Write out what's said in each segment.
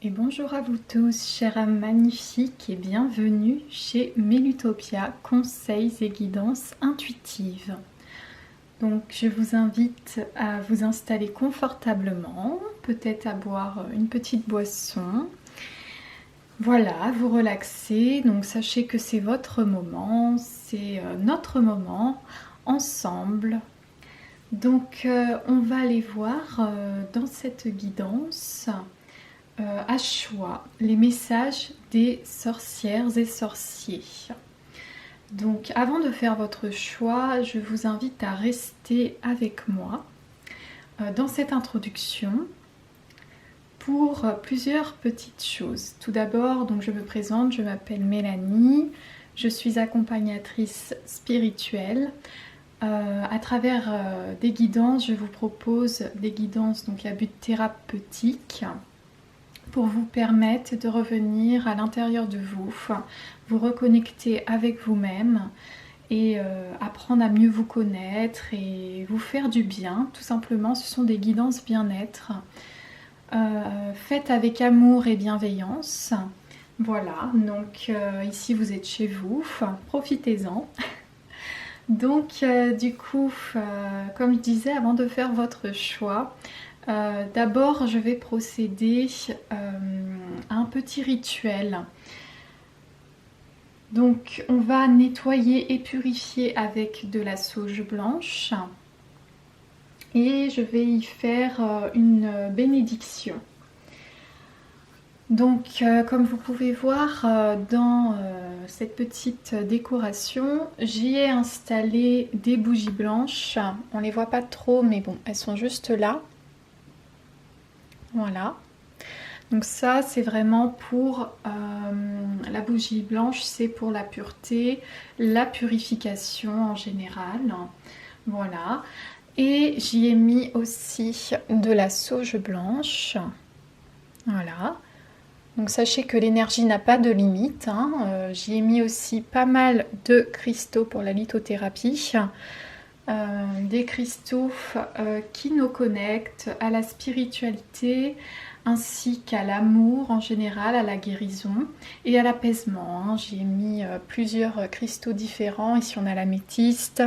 Et bonjour à vous tous, chers âmes magnifiques, et bienvenue chez Melutopia, conseils et guidances intuitives. Donc je vous invite à vous installer confortablement, peut-être à boire une petite boisson. Voilà, vous relaxer, donc sachez que c'est votre moment, c'est notre moment, ensemble. Donc on va aller voir dans cette guidance à choix les messages des sorcières et sorciers. Donc avant de faire votre choix, je vous invite à rester avec moi dans cette introduction pour plusieurs petites choses. Tout d'abord, donc je me présente, je m'appelle Mélanie, je suis accompagnatrice spirituelle. À travers des guidances, je vous propose des guidances donc à but thérapeutique pour vous permettre de revenir à l'intérieur de vous, vous reconnecter avec vous-même et apprendre à mieux vous connaître et vous faire du bien. Tout simplement, ce sont des guidances bien-être faites avec amour et bienveillance. Voilà, donc ici vous êtes chez vous, profitez-en. Donc du coup, comme je disais, avant de faire votre choix, d'abord je vais procéder à un petit rituel. Donc on va nettoyer et purifier avec de la sauge blanche et je vais y faire une bénédiction. Donc comme vous pouvez voir dans cette petite décoration, j'y ai installé des bougies blanches. On les voit pas trop mais bon, elles sont juste là. Voilà. Donc ça c'est vraiment pour la bougie blanche, c'est pour la pureté, la purification en général. Voilà. Et j'y ai mis aussi de la sauge blanche. Voilà. Donc sachez que l'énergie n'a pas de limite. J'y ai mis aussi pas mal de cristaux pour la lithothérapie. Des cristaux qui nous connectent à la spiritualité ainsi qu'à l'amour en général, à la guérison et à l'apaisement. J'y ai mis plusieurs cristaux différents. Ici on a l'améthyste.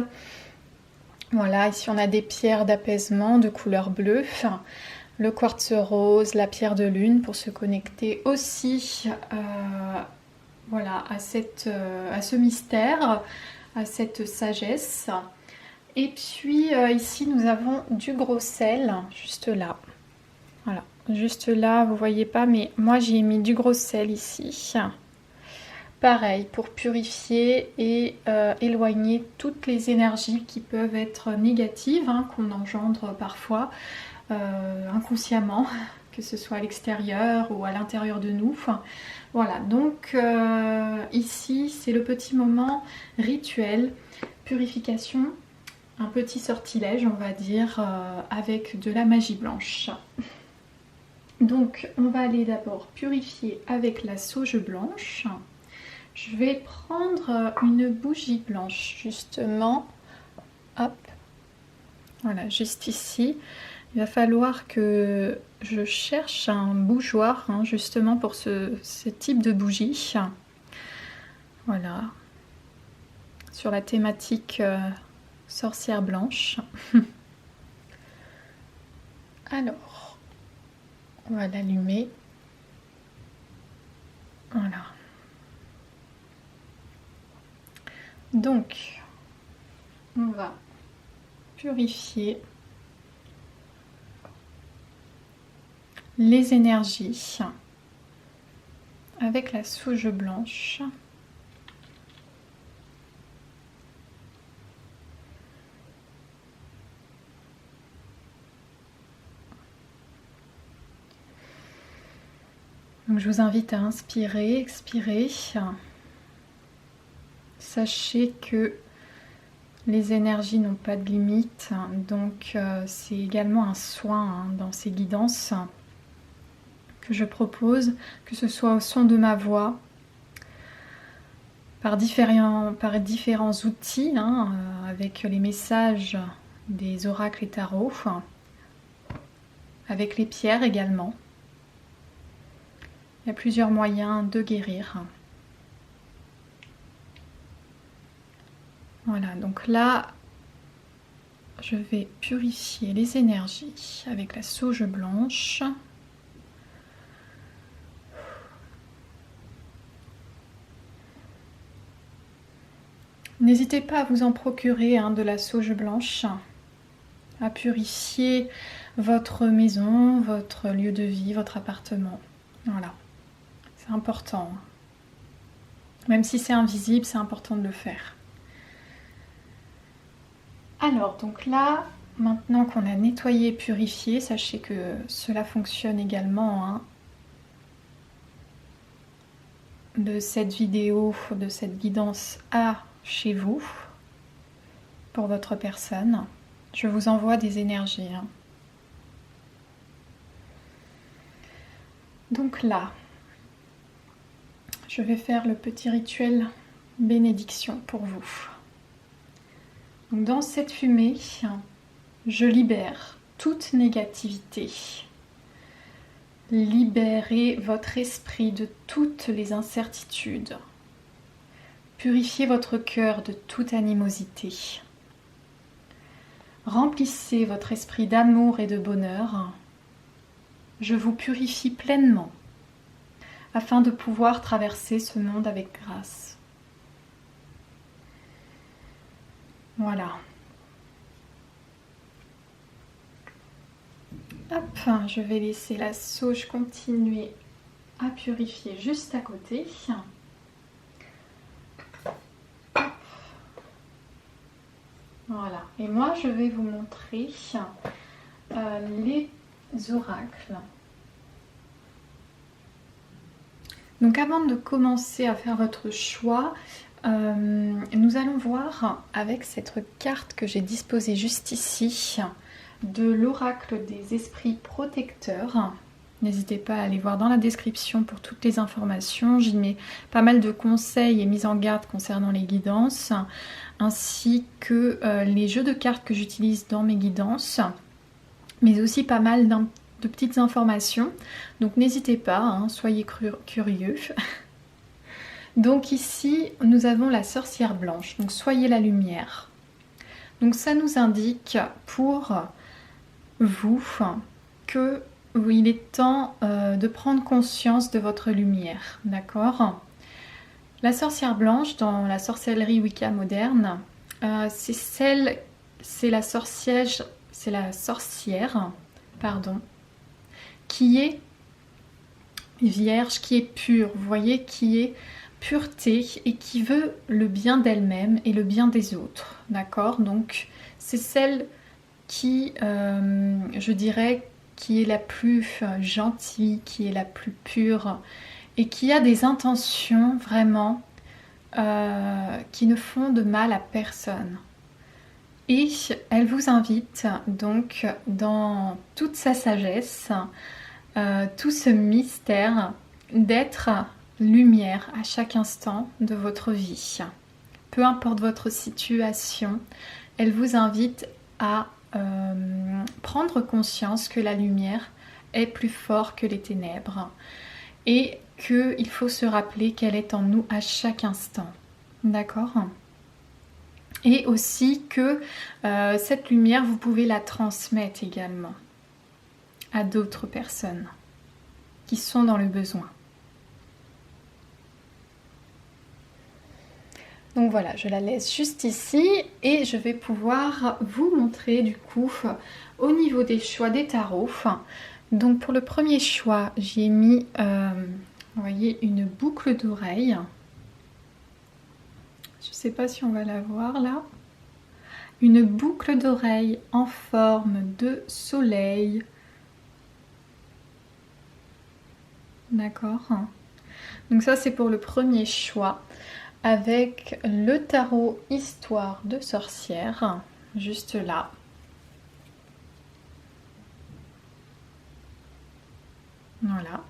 Voilà, ici on a des pierres d'apaisement de couleur bleue. Le quartz rose, la pierre de lune pour se connecter aussi voilà, à ce mystère, à cette sagesse. Et puis ici nous avons du gros sel, juste là. Voilà, juste là, vous voyez pas, mais moi j'ai mis du gros sel ici. Pareil, pour purifier et éloigner toutes les énergies qui peuvent être négatives, qu'on engendre parfois inconsciemment, que ce soit à l'extérieur ou à l'intérieur de nous. Voilà, donc ici c'est le petit moment rituel, purification, un petit sortilège on va dire, avec de la magie blanche. Donc on va aller d'abord purifier avec la sauge blanche. Je vais prendre une bougie blanche justement, hop, voilà, juste ici. Il va falloir que je cherche un bougeoir justement pour ce type de bougie. Voilà, sur la thématique sorcière blanche. Alors, on va l'allumer. Voilà. Donc, on va purifier les énergies avec la sauge blanche. Donc, je vous invite à inspirer, expirer. Sachez que les énergies n'ont pas de limite, donc c'est également un soin dans ces guidances que je propose, que ce soit au son de ma voix, par différents outils, avec les messages des oracles et tarots, avec les pierres également. Il y a plusieurs moyens de guérir. Voilà, donc là, je vais purifier les énergies avec la sauge blanche. N'hésitez pas à vous en procurer de la sauge blanche, à purifier votre maison, votre lieu de vie, votre appartement. Voilà, c'est important. Même si c'est invisible, c'est important de le faire. Alors, donc là, maintenant qu'on a nettoyé et purifié, sachez que cela fonctionne également de cette vidéo, de cette guidance à chez vous, pour votre personne. Je vous envoie des énergies. Donc là, je vais faire le petit rituel bénédiction pour vous. Donc dans cette fumée, je libère toute négativité. Libérez votre esprit de toutes les incertitudes. Purifiez votre cœur de toute animosité. Remplissez votre esprit d'amour et de bonheur. Je vous purifie pleinement afin de pouvoir traverser ce monde avec grâce. Voilà. Hop, je vais laisser la sauge continuer à purifier juste à côté. Voilà. Et moi, je vais vous montrer les oracles. Donc avant de commencer à faire votre choix, nous allons voir avec cette carte que j'ai disposée juste ici de l'oracle des esprits protecteurs. N'hésitez pas à aller voir dans la description pour toutes les informations. J'y mets pas mal de conseils et mises en garde concernant les guidances, ainsi que les jeux de cartes que j'utilise dans mes guidances, mais aussi pas mal de petites informations. Donc n'hésitez pas, soyez curieux. Donc ici, nous avons la sorcière blanche, donc soyez la lumière. Donc ça nous indique pour vous que il est temps de prendre conscience de votre lumière, d'accord? La sorcière blanche dans la sorcellerie Wicca moderne, c'est la sorcière, pardon, qui est vierge, qui est pure, vous voyez, qui est pureté et qui veut le bien d'elle-même et le bien des autres, d'accord? Donc c'est celle qui, je dirais, qui est la plus gentille, qui est la plus pure et qui a des intentions vraiment qui ne font de mal à personne. Et elle vous invite donc dans toute sa sagesse, tout ce mystère d'être lumière à chaque instant de votre vie. Peu importe votre situation, elle vous invite à prendre conscience que la lumière est plus fort que les ténèbres et qu'il faut se rappeler qu'elle est en nous à chaque instant. D'accord ? Et aussi que cette lumière, vous pouvez la transmettre également à d'autres personnes qui sont dans le besoin. Donc voilà, je la laisse juste ici et je vais pouvoir vous montrer du coup au niveau des choix des tarots. Donc pour le premier choix, j'ai mis, vous voyez, une boucle d'oreille. Je ne sais pas si on va la voir là. Une boucle d'oreille en forme de soleil. D'accord. Donc ça c'est pour le premier choix. Avec le tarot Histoire de sorcière, juste là. Voilà.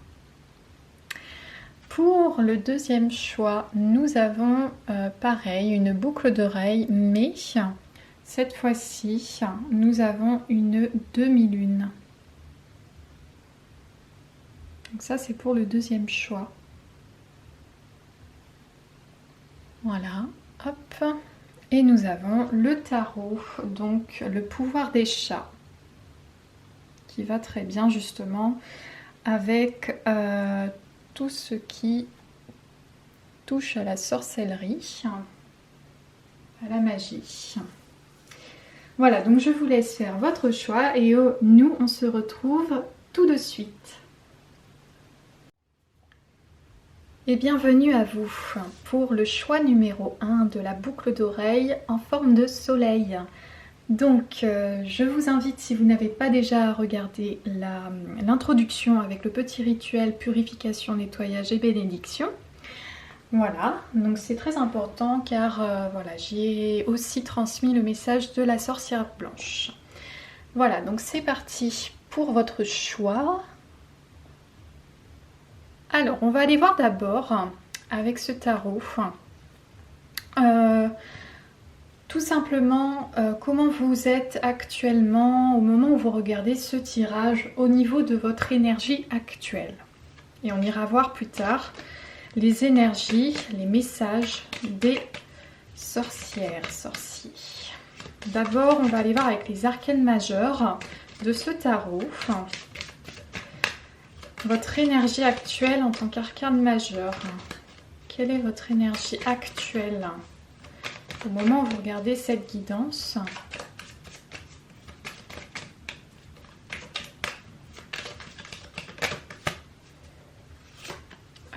Pour le deuxième choix, nous avons pareil, une boucle d'oreille, mais cette fois-ci, nous avons une demi-lune. Donc ça c'est pour le deuxième choix. Voilà, hop. Et nous avons le tarot, donc le pouvoir des chats, qui va très bien justement avec tout ce qui touche à la sorcellerie, à la magie. Voilà, donc je vous laisse faire votre choix et nous on se retrouve tout de suite. Et bienvenue à vous pour le choix numéro 1 de la boucle d'oreille en forme de soleil. Donc je vous invite, si vous n'avez pas déjà regardé l'introduction avec le petit rituel purification, nettoyage et bénédiction. Voilà, donc c'est très important car voilà, j'y ai aussi transmis le message de la sorcière blanche. Voilà, donc c'est parti pour votre choix. Alors, on va aller voir d'abord avec ce tarot tout simplement comment vous êtes actuellement au moment où vous regardez ce tirage au niveau de votre énergie actuelle. Et on ira voir plus tard les énergies, les messages des sorcières, sorciers. D'abord, on va aller voir avec les arcanes majeures de ce tarot. Votre énergie actuelle en tant qu'arcane majeur. Quelle est votre énergie actuelle au moment où vous regardez cette guidance?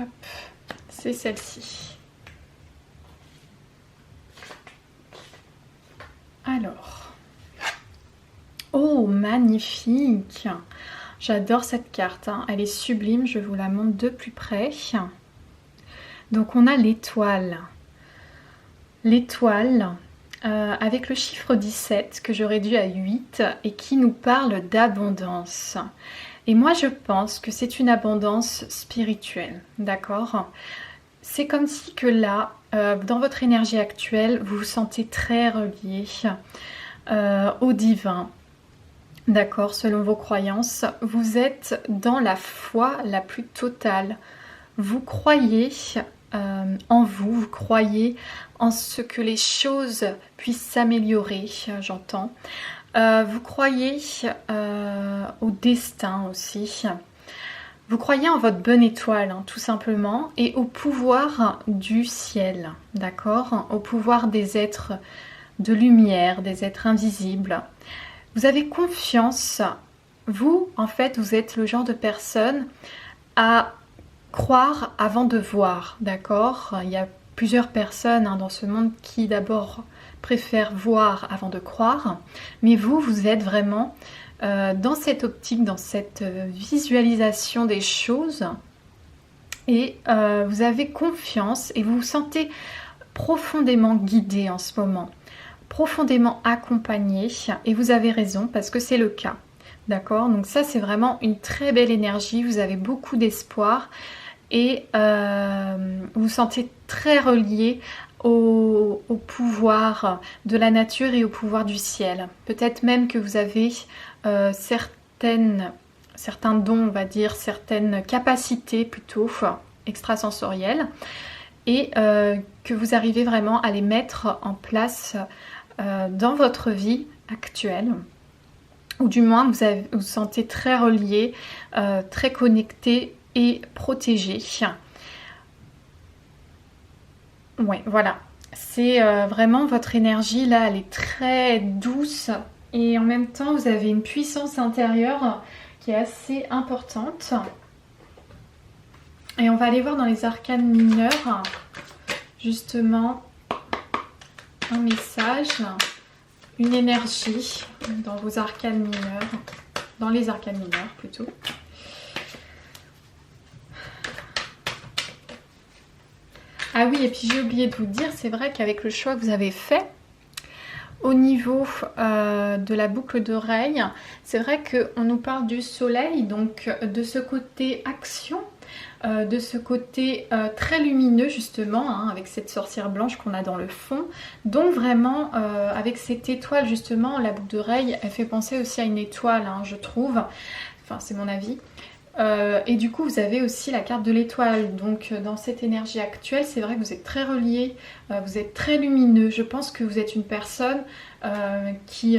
Hop, c'est celle-ci. Alors, oh magnifique! J'adore cette carte, hein. Elle est sublime, je vous la montre de plus près. Donc on a l'étoile. L'étoile avec le chiffre 17 que je réduis à 8 et qui nous parle d'abondance. Et moi je pense que c'est une abondance spirituelle, d'accord? C'est comme si que là, dans votre énergie actuelle, vous vous sentez très relié au divin. D'accord, selon vos croyances, vous êtes dans la foi la plus totale. Vous croyez en vous, vous croyez en ce que les choses puissent s'améliorer, j'entends. Vous croyez au destin aussi. Vous croyez en votre bonne étoile, hein, tout simplement, et au pouvoir du ciel, d'accord? Au pouvoir des êtres de lumière, des êtres invisibles. Vous avez confiance, vous en fait vous êtes le genre de personne à croire avant de voir, d'accord? Il y a plusieurs personnes dans ce monde qui d'abord préfèrent voir avant de croire, mais vous êtes vraiment dans cette optique, dans cette visualisation des choses et vous avez confiance et vous vous sentez profondément guidé en ce moment. Profondément accompagné et vous avez raison parce que c'est le cas, d'accord? Donc ça c'est vraiment une très belle énergie, vous avez beaucoup d'espoir et vous vous sentez très relié au pouvoir de la nature et au pouvoir du ciel. Peut-être même que vous avez certains dons, on va dire, certaines capacités plutôt extrasensorielles et que vous arrivez vraiment à les mettre en place dans votre vie actuelle, ou du moins vous vous sentez très relié, très connecté et protégé. Ouais, voilà. C'est vraiment votre énergie là, elle est très douce et en même temps vous avez une puissance intérieure qui est assez importante. Et on va aller voir dans les arcanes mineurs justement un message, une énergie dans vos arcanes mineurs, dans les arcanes mineurs plutôt. Ah oui, et puis j'ai oublié de vous dire, c'est vrai qu'avec le choix que vous avez fait, au niveau de la boucle d'oreille, c'est vrai qu'on nous parle du soleil, donc de ce côté action, de ce côté très lumineux justement, hein, avec cette sorcière blanche qu'on a dans le fond. Donc vraiment, avec cette étoile justement, la boucle d'oreille, elle fait penser aussi à une étoile, hein, je trouve. Enfin, c'est mon avis. Et du coup, vous avez aussi la carte de l'étoile. Donc, dans cette énergie actuelle, c'est vrai que vous êtes très relié, vous êtes très lumineux. Je pense que vous êtes une personne qui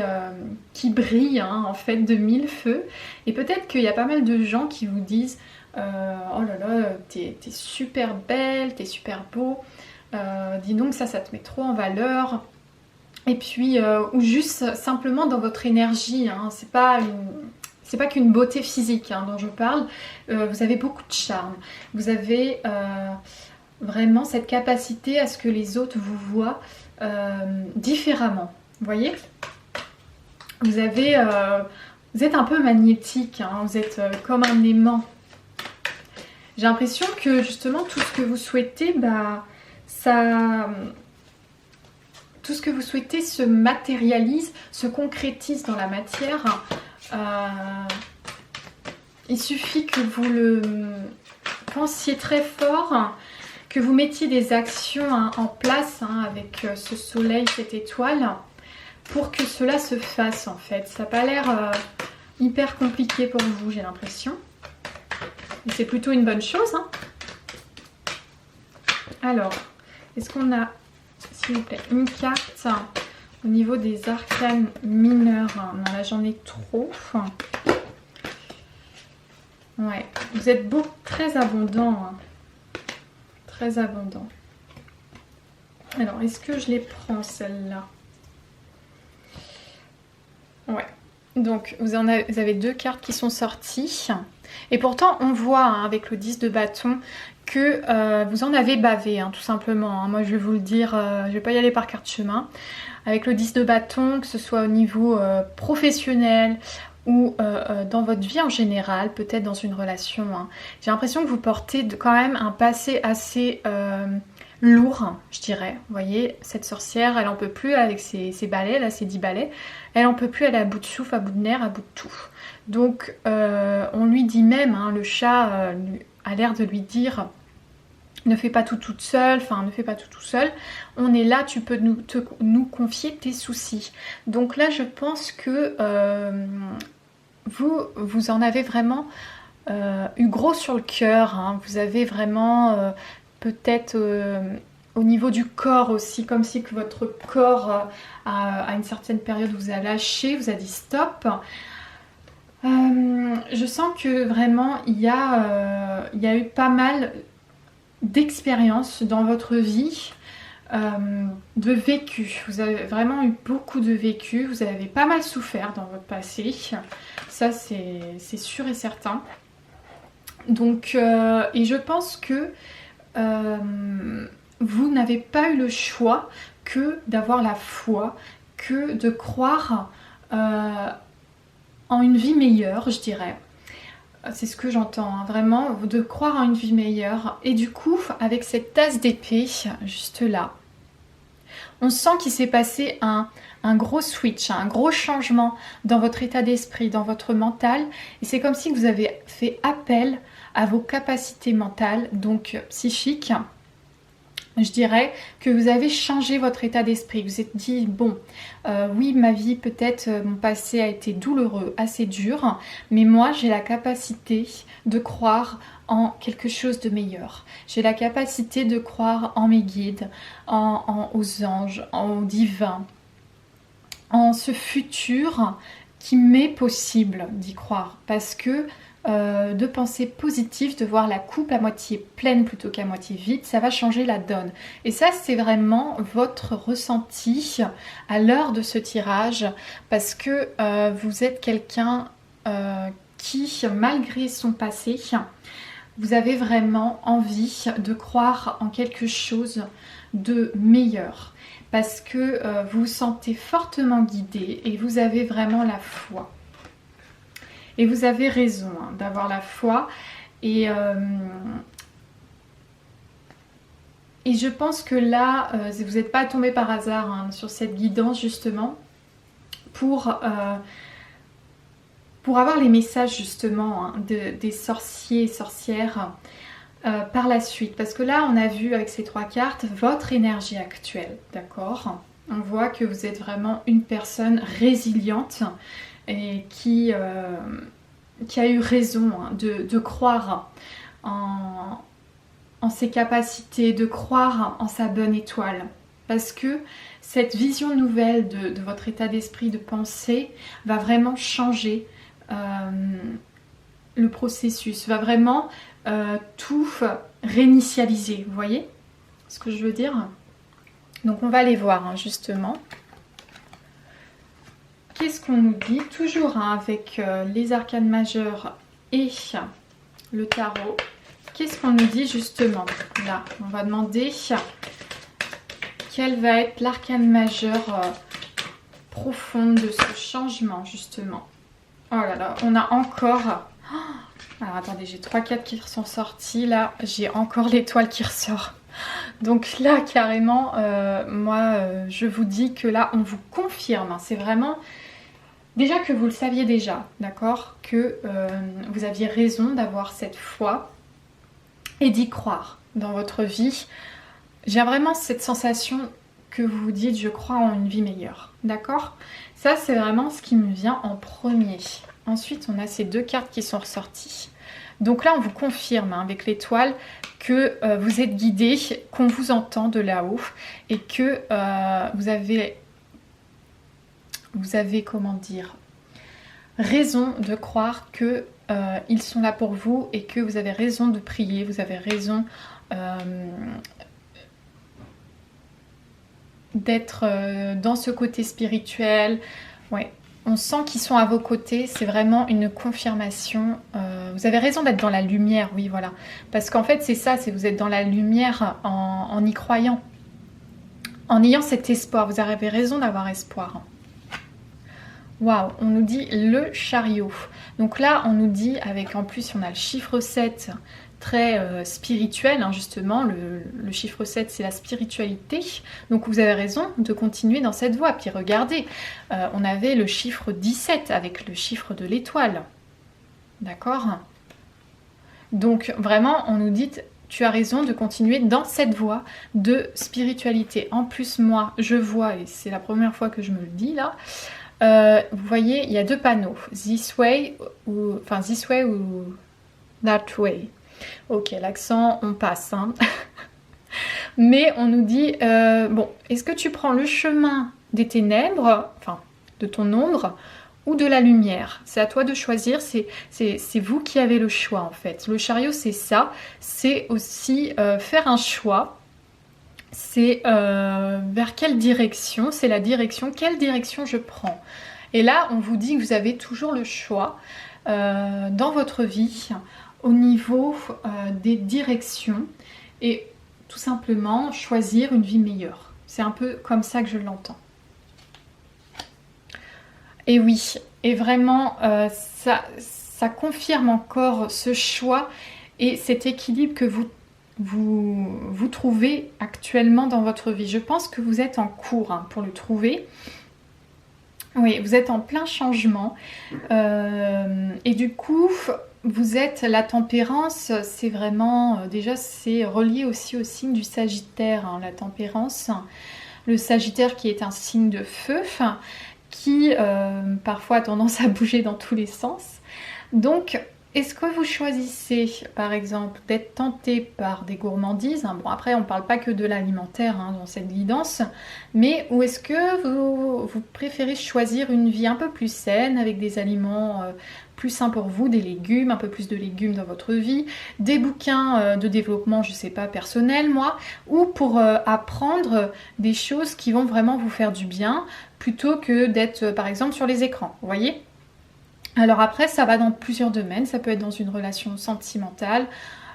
brille, hein, en fait, de mille feux. Et peut-être qu'il y a pas mal de gens qui vous disent oh là là, t'es super belle, t'es super beau. Dis donc, ça te met trop en valeur. Et puis, ou juste simplement dans votre énergie, hein, c'est pas qu'une beauté physique, hein, dont je parle. Vous avez beaucoup de charme. Vous avez vraiment cette capacité à ce que les autres vous voient différemment. Vous voyez? Vous êtes un peu magnétique, hein, vous êtes comme un aimant. J'ai l'impression que justement tout ce que vous souhaitez, tout ce que vous souhaitez se matérialise, se concrétise dans la matière. Il suffit que vous le pensiez très fort, que vous mettiez des actions, hein, en place, hein, avec ce soleil, cette étoile, pour que cela se fasse en fait. Ça n'a pas l'air hyper compliqué pour vous, j'ai l'impression. Et c'est plutôt une bonne chose, hein. Alors, est-ce qu'on a, s'il vous plaît, une carte au niveau des arcanes mineurs? Non, là j'en ai trop. Ouais, vous êtes très abondant, hein. Très abondant. Alors, est-ce que je les prends, celles-là? Ouais. Donc, vous avez 2 cartes qui sont sorties. Et pourtant, on voit, hein, avec le 10 de bâton, que vous en avez bavé, hein, tout simplement. Hein. Moi, je vais vous le dire, je vais pas y aller par carte chemin. Avec le 10 de bâton, que ce soit au niveau professionnel ou dans votre vie en général, peut-être dans une relation, hein. J'ai l'impression que vous portez quand même un passé assez lourd, je dirais. Vous voyez, cette sorcière, elle en peut plus avec ses balais, là, ses 10 balais. Elle en peut plus, elle est à bout de souffle, à bout de nerfs, à bout de tout. Donc, on lui dit même, hein, le chat a l'air de lui dire... Ne fais pas tout toute seule, enfin ne fais pas tout seul. On est là, tu peux nous confier tes soucis. Donc là, je pense que vous en avez vraiment eu gros sur le cœur. Hein. Vous avez vraiment peut-être au niveau du corps aussi, comme si que votre corps à une certaine période vous a lâché, vous a dit stop. Je sens que vraiment il y a eu pas mal d'expérience dans votre vie, de vécu. Vous avez vraiment eu beaucoup de vécu, vous avez pas mal souffert dans votre passé, ça c'est sûr et certain. Donc, et je pense que vous n'avez pas eu le choix que d'avoir la foi, que de croire en une vie meilleure, je dirais. C'est ce que j'entends, hein, vraiment, de croire en une vie meilleure. Et du coup, avec cette tasse d'épée, juste là, on sent qu'il s'est passé un gros switch, un gros changement dans votre état d'esprit, dans votre mental. Et c'est comme si vous avez fait appel à vos capacités mentales, donc psychiques. Je dirais que vous avez changé votre état d'esprit. Vous vous êtes dit, bon, oui, ma vie, peut-être, mon passé a été douloureux, assez dur, mais moi, j'ai la capacité de croire en quelque chose de meilleur. J'ai la capacité de croire en mes guides, aux anges, au divin, en ce futur qui m'est possible d'y croire. Parce que de penser positif, de voir la coupe à moitié pleine plutôt qu'à moitié vide, ça va changer la donne. Et ça, c'est vraiment votre ressenti à l'heure de ce tirage, parce que vous êtes quelqu'un qui, malgré son passé, vous avez vraiment envie de croire en quelque chose de meilleur, parce que vous vous sentez fortement guidé et vous avez vraiment la foi. Et vous avez raison, hein, d'avoir la foi. Et je pense que là, vous n'êtes pas tombé par hasard, hein, sur cette guidance justement pour avoir les messages justement, hein, des sorciers et sorcières par la suite. Parce que là, on a vu avec ces 3 cartes votre énergie actuelle, d'accord? On voit que vous êtes vraiment une personne résiliente et qui qui a eu raison hein, de croire en ses capacités, de croire en sa bonne étoile. Parce que cette vision nouvelle de votre état d'esprit, de pensée, va vraiment changer le processus, va vraiment tout réinitialiser. Vous voyez ce que je veux dire? Donc on va aller voir hein, justement. Qu'est-ce qu'on nous dit? Toujours hein, avec les arcanes majeures et le tarot. Qu'est-ce qu'on nous dit justement? Là, on va demander quelle va être l'arcane majeure profonde de ce changement justement. Oh là là, on a encore... Alors attendez, j'ai 3 cartes qui sont sorties. Là, j'ai encore l'étoile qui ressort. Donc là, carrément, moi, je vous dis que là, on vous confirme. Hein, c'est vraiment... Déjà que vous le saviez déjà, d'accord? Que vous aviez raison d'avoir cette foi et d'y croire dans votre vie. J'ai vraiment cette sensation que vous vous dites, je crois en une vie meilleure, d'accord? Ça, c'est vraiment ce qui me vient en premier. Ensuite, on a ces 2 cartes qui sont ressorties. Donc là, on vous confirme hein, avec l'étoile que vous êtes guidé, qu'on vous entend de là-haut et que vous avez, comment dire, raison de croire que ils sont là pour vous et que vous avez raison de prier, vous avez raison d'être dans ce côté spirituel. Ouais, on sent qu'ils sont à vos côtés, c'est vraiment une confirmation. Vous avez raison d'être dans la lumière, oui, voilà. Parce qu'en fait, c'est ça, c'est vous êtes dans la lumière en y croyant, en ayant cet espoir. Vous avez raison d'avoir espoir. Waouh, on nous dit le chariot. Donc là, on nous dit, avec en plus, on a le chiffre 7, très spirituel, hein, justement. Le chiffre 7, c'est la spiritualité. Donc vous avez raison de continuer dans cette voie. Puis regardez, on avait le chiffre 17 avec le chiffre de l'étoile. D'accord? Donc vraiment, on nous dit... Tu as raison de continuer dans cette voie de spiritualité. En plus, moi, je vois, et c'est la première fois que je me le dis là, vous voyez, il y a 2 panneaux. This way ou that way. Ok, l'accent, on passe. Hein. Mais on nous dit, bon, est-ce que tu prends le chemin des ténèbres, enfin, de ton ombre, ou de la lumière? C'est à toi de choisir, c'est vous qui avez le choix en fait. Le chariot, c'est ça, c'est aussi faire un choix. C'est vers quelle direction, c'est la direction, quelle direction je prends. Et là, on vous dit que vous avez toujours le choix dans votre vie au niveau des directions et tout simplement choisir une vie meilleure. C'est un peu comme ça que je l'entends. Et oui, et vraiment, ça confirme encore ce choix et cet équilibre que vous trouvez actuellement dans votre vie. Je pense que vous êtes en cours hein, pour le trouver. Oui, vous êtes en plein changement. Et du coup, vous êtes la tempérance, c'est vraiment... déjà, c'est relié aussi au signe du Sagittaire, hein, la tempérance. Le Sagittaire qui est un signe de feu, qui parfois a tendance à bouger dans tous les sens. Donc... est-ce que vous choisissez, par exemple, d'être tenté par des gourmandises, hein, bon après on ne parle pas que de l'alimentaire hein, dans cette guidance, mais ou est-ce que vous préférez choisir une vie un peu plus saine, avec des aliments plus sains pour vous, des légumes, un peu plus de légumes dans votre vie, des bouquins de développement, je sais pas, personnel moi, ou pour apprendre des choses qui vont vraiment vous faire du bien, plutôt que d'être par exemple sur les écrans, vous voyez ? Alors après, ça va dans plusieurs domaines. Ça peut être dans une relation sentimentale,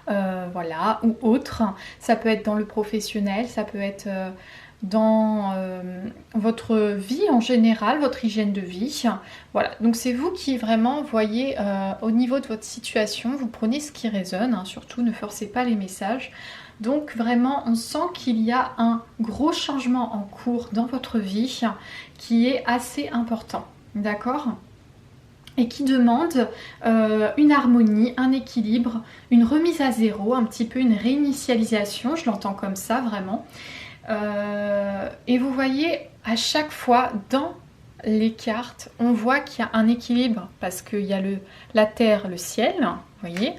voilà, ou autre. Ça peut être dans le professionnel, ça peut être dans votre vie en général, votre hygiène de vie. Voilà, donc c'est vous qui vraiment voyez au niveau de votre situation, vous prenez ce qui résonne, hein, surtout ne forcez pas les messages. Donc vraiment, on sent qu'il y a un gros changement en cours dans votre vie qui est assez important, d'accord ? Et qui demande une harmonie, un équilibre, une remise à zéro, un petit peu une réinitialisation, je l'entends comme ça vraiment. Et vous voyez à chaque fois dans les cartes, on voit qu'il y a un équilibre parce qu'il y a la terre, le ciel, vous voyez.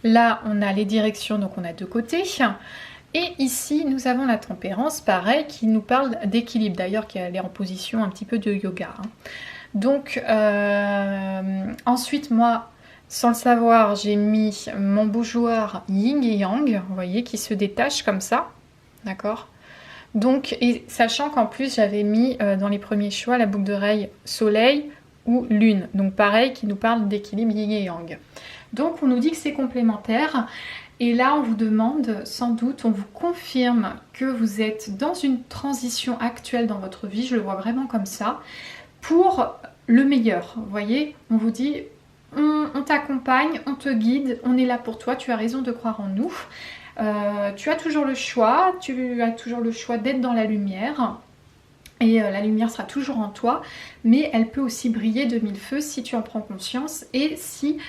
Là, on a les directions, donc on a deux côtés. Et ici, nous avons la tempérance, pareil, qui nous parle d'équilibre. D'ailleurs, qui est en position un petit peu de yoga. Donc, ensuite, moi, sans le savoir, j'ai mis mon bougeoir yin et yang, vous voyez, qui se détache comme ça. D'accord ? Donc, et sachant qu'en plus, j'avais mis dans les premiers choix la boucle d'oreille soleil ou lune. Donc, pareil, qui nous parle d'équilibre yin et yang. Donc, on nous dit que c'est complémentaire. Et là, on vous demande, sans doute, on vous confirme que vous êtes dans une transition actuelle dans votre vie, je le vois vraiment comme ça, pour le meilleur. Vous voyez, on vous dit, on t'accompagne, on te guide, on est là pour toi, tu as raison de croire en nous. Tu as toujours le choix d'être dans la lumière. Et la lumière sera toujours en toi, mais elle peut aussi briller de mille feux si tu en prends conscience et si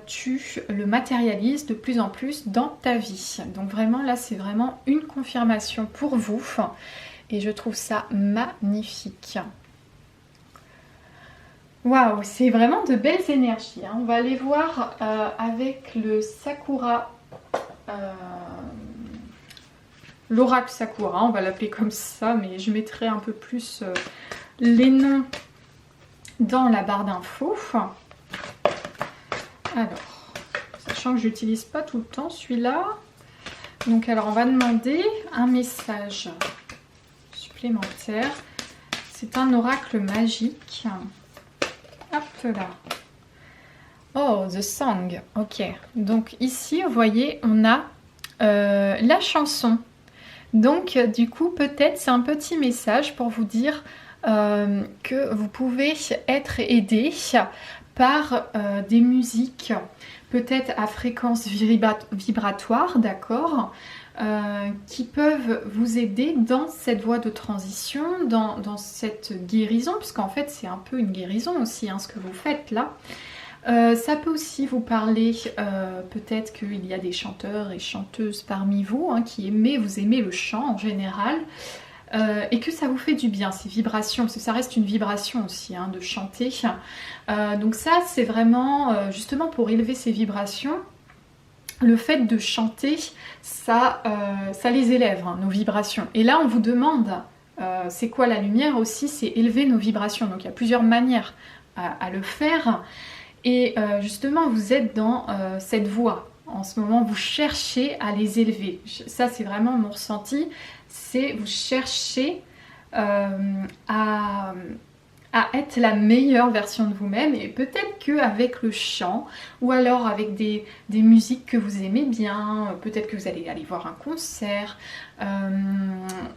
tu le matérialises de plus en plus dans ta vie. Donc vraiment là, c'est vraiment une confirmation pour vous et je trouve ça magnifique. Waouh, c'est vraiment de belles énergies. On va aller voir avec le Sakura. L'oracle Sakura, on va l'appeler comme ça, mais je mettrai un peu plus les noms dans la barre d'infos. Alors, sachant que je n'utilise pas tout le temps celui-là. Donc alors on va demander un message supplémentaire. C'est un oracle magique. Hop là. Oh, The Song. Ok. Donc ici, vous voyez, on a la chanson. Donc du coup peut-être c'est un petit message pour vous dire que vous pouvez être aidé par des musiques peut-être à fréquence vibratoire, d'accord, qui peuvent vous aider dans cette voie de transition, dans cette guérison, puisqu'en fait c'est un peu une guérison aussi ce que vous faites là. Ça peut aussi vous parler, peut-être qu'il y a des chanteurs et chanteuses parmi vous qui vous aimez le chant en général, et que ça vous fait du bien, ces vibrations, parce que ça reste une vibration aussi de chanter. Donc ça c'est vraiment justement pour élever ces vibrations. Le fait de chanter, ça les élève, nos vibrations. Et là on vous demande, c'est quoi la lumière aussi, c'est élever nos vibrations. Donc il y a plusieurs manières à le faire. Et justement, vous êtes dans cette voie. En ce moment, vous cherchez à les élever. Ça, c'est vraiment mon ressenti. C'est vous cherchez à être la meilleure version de vous-même. Et peut-être qu'avec le chant, ou alors avec des musiques que vous aimez bien, peut-être que vous allez aller voir un concert.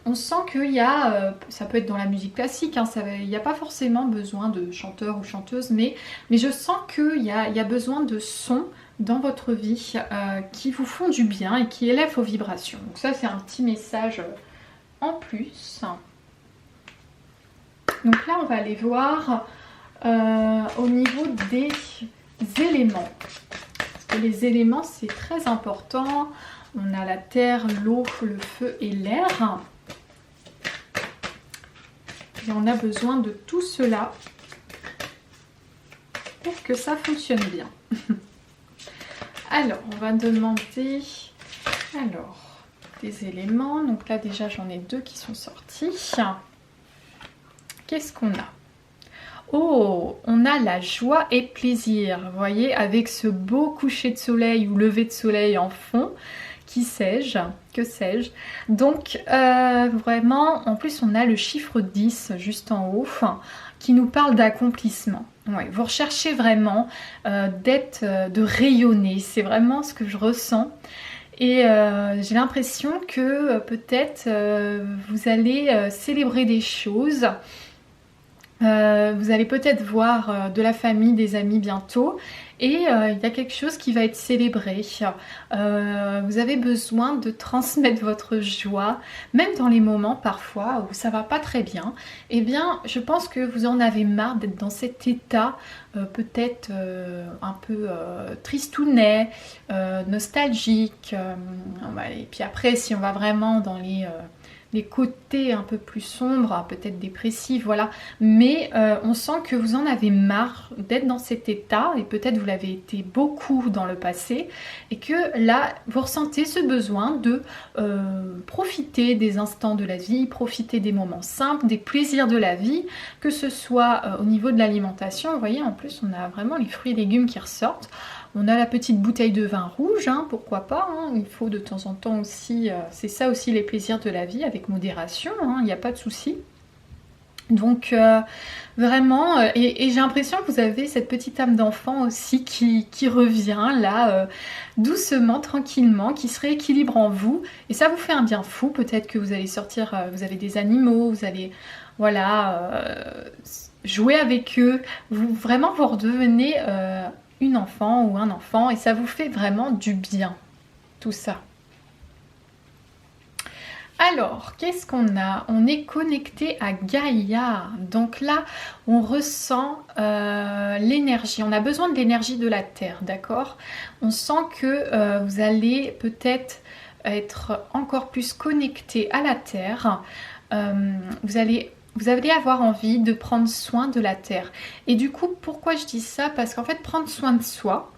On sent qu'il y a, ça peut être dans la musique classique, il n'y a pas forcément besoin de chanteur ou chanteuse, mais je sens qu'il y a besoin de sons dans votre vie qui vous font du bien et qui élèvent vos vibrations. Donc ça c'est un petit message en plus. Donc là on va aller voir au niveau des éléments. Parce que les éléments c'est très important. On a la terre, l'eau, le feu et l'air. Et on a besoin de tout cela pour que ça fonctionne bien. Alors, on va demander des éléments. Donc là, déjà, j'en ai deux qui sont sortis. Qu'est-ce qu'on a? Oh, on a la joie et plaisir. Vous voyez, avec ce beau coucher de soleil ou lever de soleil en fond. Qui sais-je? Que sais-je? Donc vraiment, en plus on a le chiffre 10 juste en haut qui nous parle d'accomplissement. Ouais, vous recherchez vraiment de rayonner, c'est vraiment ce que je ressens. Et j'ai l'impression que peut-être vous allez célébrer des choses. Vous allez peut-être voir de la famille, des amis bientôt. Et il y a quelque chose qui va être célébré. Vous avez besoin de transmettre votre joie, même dans les moments parfois où ça va pas très bien. Eh bien, je pense que vous en avez marre d'être dans cet état peut-être un peu tristounet, nostalgique. Et puis après, si on va vraiment dans les côtés un peu plus sombres, peut-être dépressifs, voilà. Mais on sent que vous en avez marre d'être dans cet état, et peut-être vous l'avez été beaucoup dans le passé, et que là, vous ressentez ce besoin de profiter des instants de la vie, profiter des moments simples, des plaisirs de la vie, que ce soit au niveau de l'alimentation. Vous voyez, en plus, on a vraiment les fruits et légumes qui ressortent. On a la petite bouteille de vin rouge, hein, pourquoi pas, hein. Il faut de temps en temps aussi, c'est ça aussi les plaisirs de la vie, avec modération, hein, il n'y a pas de souci. Donc vraiment, et j'ai l'impression que vous avez cette petite âme d'enfant aussi qui revient là, doucement, tranquillement, qui se rééquilibre en vous, et ça vous fait un bien fou. Peut-être que vous allez sortir, vous avez des animaux, vous allez, voilà, jouer avec eux, vraiment vous redevenez une enfant ou un enfant, et ça vous fait vraiment du bien, tout ça. Alors, qu'est-ce qu'on a? On est connecté à Gaïa. Donc là, on ressent l'énergie. On a besoin de l'énergie de la Terre, d'accord? On sent que vous allez peut-être être encore plus connecté à la Terre. Vous allez avoir envie de prendre soin de la Terre. Et du coup, pourquoi je dis ça? Parce qu'en fait, prendre soin de soi,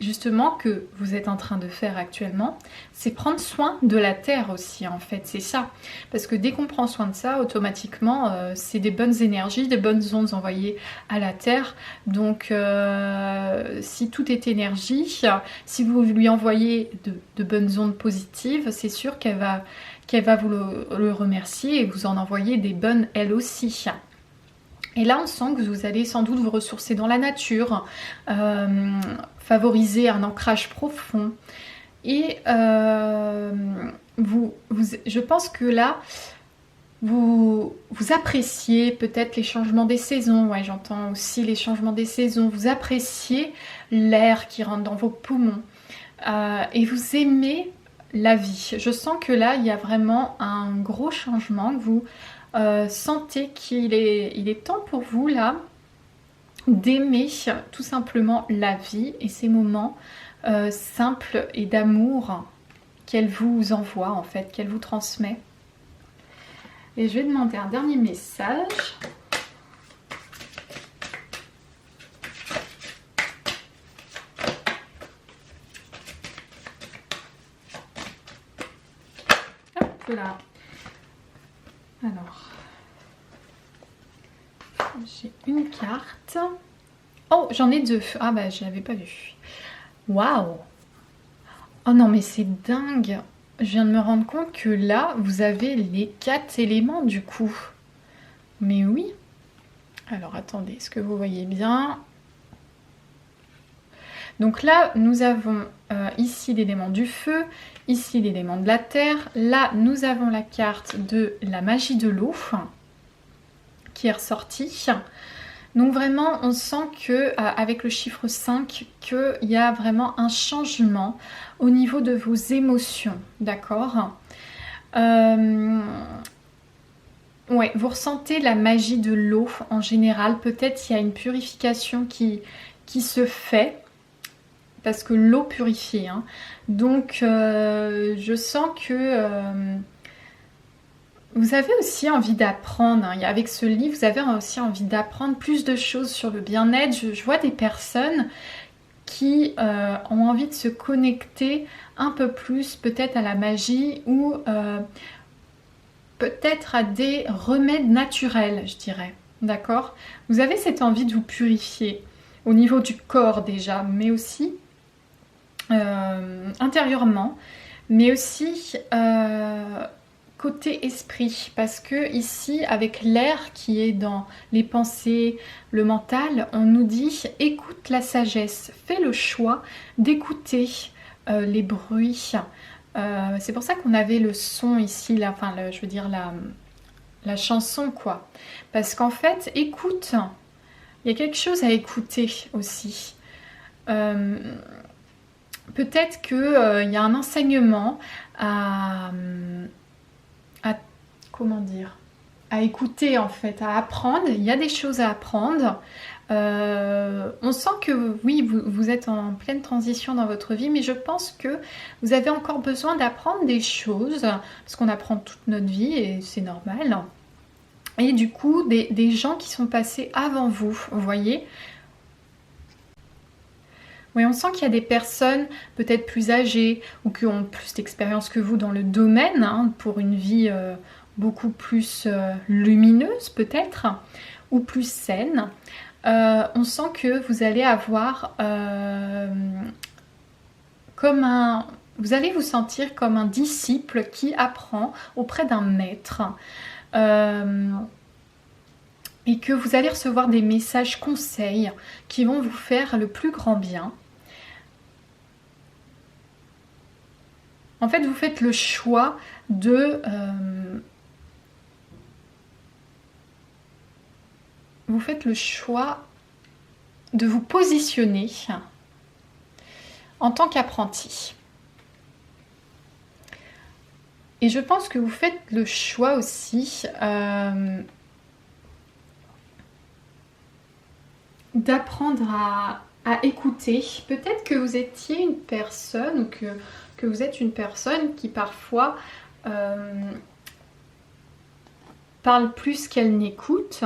justement, que vous êtes en train de faire actuellement, c'est prendre soin de la Terre aussi, en fait, c'est ça. Parce que dès qu'on prend soin de ça, automatiquement, c'est des bonnes énergies, des bonnes ondes envoyées à la Terre. Donc, si tout est énergie, si vous lui envoyez de bonnes ondes positives, c'est sûr qu'elle va vous le remercier et vous en envoyer des bonnes elle aussi. Et là, on sent que vous allez sans doute vous ressourcer dans la nature, favoriser un ancrage profond. Et je pense que là, vous appréciez peut-être les changements des saisons. Ouais, j'entends aussi les changements des saisons. Vous appréciez l'air qui rentre dans vos poumons. Et vous aimez la vie. Je sens que là, il y a vraiment un gros changement, que vous sentez qu'il est temps pour vous là d'aimer tout simplement la vie et ces moments simples et d'amour qu'elle vous envoie, en fait, qu'elle vous transmet. Et je vais demander un dernier message. Hop là. Alors, j'ai une carte. Oh, j'en ai deux. Ah bah, je l'avais pas vu. Waouh! Oh non, mais c'est dingue. Je viens de me rendre compte que là, vous avez les 4 éléments du coup. Mais oui. Alors, attendez, est-ce que vous voyez bien? Donc là, nous avons ici l'élément du feu, ici l'élément de la terre. Là, nous avons la carte de la magie de l'eau qui est ressortie. Donc vraiment, on sent que avec le chiffre 5, qu'il y a vraiment un changement au niveau de vos émotions, d'accord? Ouais, vous ressentez la magie de l'eau en général. Peut-être il y a une purification qui se fait, parce que l'eau purifie, hein. Donc je sens que vous avez aussi envie d'apprendre, hein. Avec ce livre, vous avez aussi envie d'apprendre plus de choses sur le bien-être. Je vois des personnes qui ont envie de se connecter un peu plus peut-être à la magie ou peut-être à des remèdes naturels, je dirais. D'accord? Vous avez cette envie de vous purifier au niveau du corps déjà, mais aussi intérieurement, mais aussi côté esprit, parce que ici avec l'air qui est dans les pensées, le mental, on nous dit écoute la sagesse, fais le choix d'écouter les bruits. C'est pour ça qu'on avait le son ici, là, enfin je veux dire la chanson quoi, parce qu'en fait écoute, il y a quelque chose à écouter aussi. Peut-être qu'il y a un enseignement à comment dire, à écouter en fait, à apprendre. Il y a des choses à apprendre On sent que oui, vous êtes en pleine transition dans votre vie, mais je pense que vous avez encore besoin d'apprendre des choses, parce qu'on apprend toute notre vie et c'est normal. Et du coup, des gens qui sont passés avant vous voyez. Oui, on sent qu'il y a des personnes peut-être plus âgées ou qui ont plus d'expérience que vous dans le domaine, hein, pour une vie beaucoup plus lumineuse peut-être, ou plus saine. On sent que vous allez avoir vous allez vous sentir comme un disciple qui apprend auprès d'un maître. Et que vous allez recevoir des messages conseils qui vont vous faire le plus grand bien. En fait, vous faites le choix de vous positionner en tant qu'apprenti. Et je pense que vous faites le choix aussi d'apprendre à écouter. Peut-être que vous étiez une personne ou que vous êtes une personne qui parfois parle plus qu'elle n'écoute.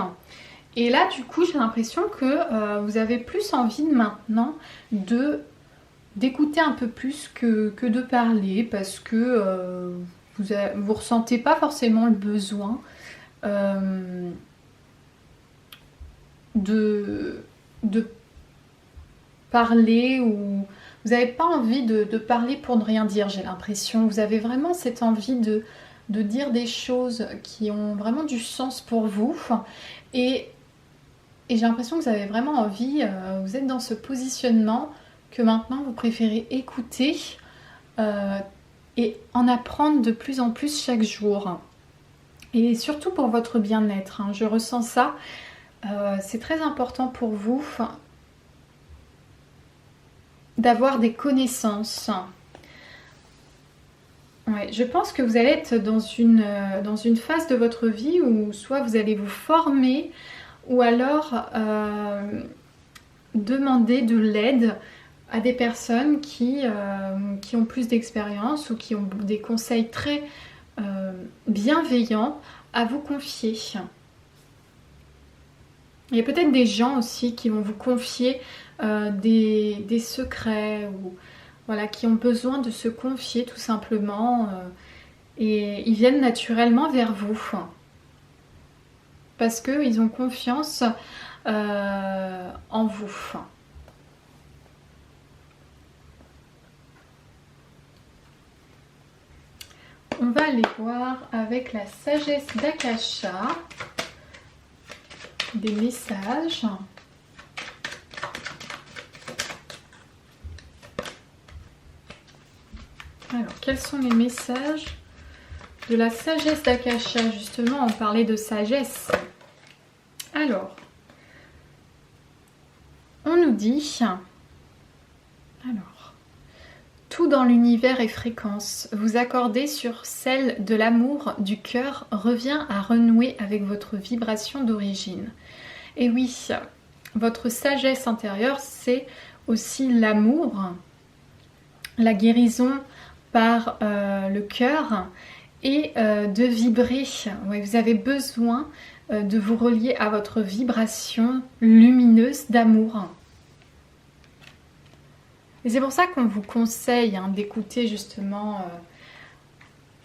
Et là, du coup, j'ai l'impression que vous avez plus envie maintenant d'écouter un peu plus que de parler, parce que vous ressentez pas forcément le besoin de parler, ou vous n'avez pas envie de parler pour ne rien dire, j'ai l'impression. Vous avez vraiment cette envie de dire des choses qui ont vraiment du sens pour vous. Et j'ai l'impression que vous avez vraiment envie, vous êtes dans ce positionnement que maintenant vous préférez écouter et en apprendre de plus en plus chaque jour. Et surtout pour votre bien-être, hein, je ressens ça. C'est très important pour vous d'avoir des connaissances. Ouais, je pense que vous allez être dans une phase de votre vie où soit vous allez vous former, ou alors demander de l'aide à des personnes qui ont plus d'expérience ou qui ont des conseils très bienveillants à vous confier. Il y a peut-être des gens aussi qui vont vous confier des secrets, ou voilà, qui ont besoin de se confier tout simplement, et ils viennent naturellement vers vous parce qu'ils ont confiance en vous. On va aller voir avec la sagesse d'Akasha des messages. Alors, quels sont les messages de la sagesse d'Akasha? Justement, on parlait de sagesse. Alors, on nous dit... Alors, tout dans l'univers est fréquence. Vous accorder sur celle de l'amour du cœur revient à renouer avec votre vibration d'origine. Et oui, votre sagesse intérieure, c'est aussi l'amour, la guérison par le cœur, et de vibrer. Ouais, vous avez besoin de vous relier à votre vibration lumineuse d'amour. Et c'est pour ça qu'on vous conseille d'écouter justement...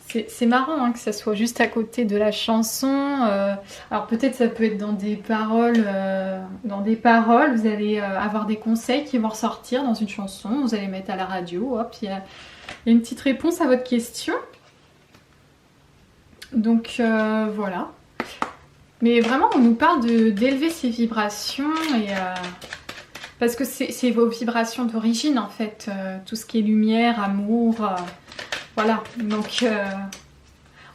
c'est marrant que ça soit juste à côté de la chanson. Alors peut-être ça peut être dans des paroles. Vous allez avoir des conseils qui vont ressortir dans une chanson. Vous allez mettre à la radio. Hop, il y a une petite réponse à votre question. Donc voilà. Mais vraiment, on nous parle d'élever ses vibrations, et parce que c'est vos vibrations d'origine en fait, tout ce qui est lumière, amour, voilà. Donc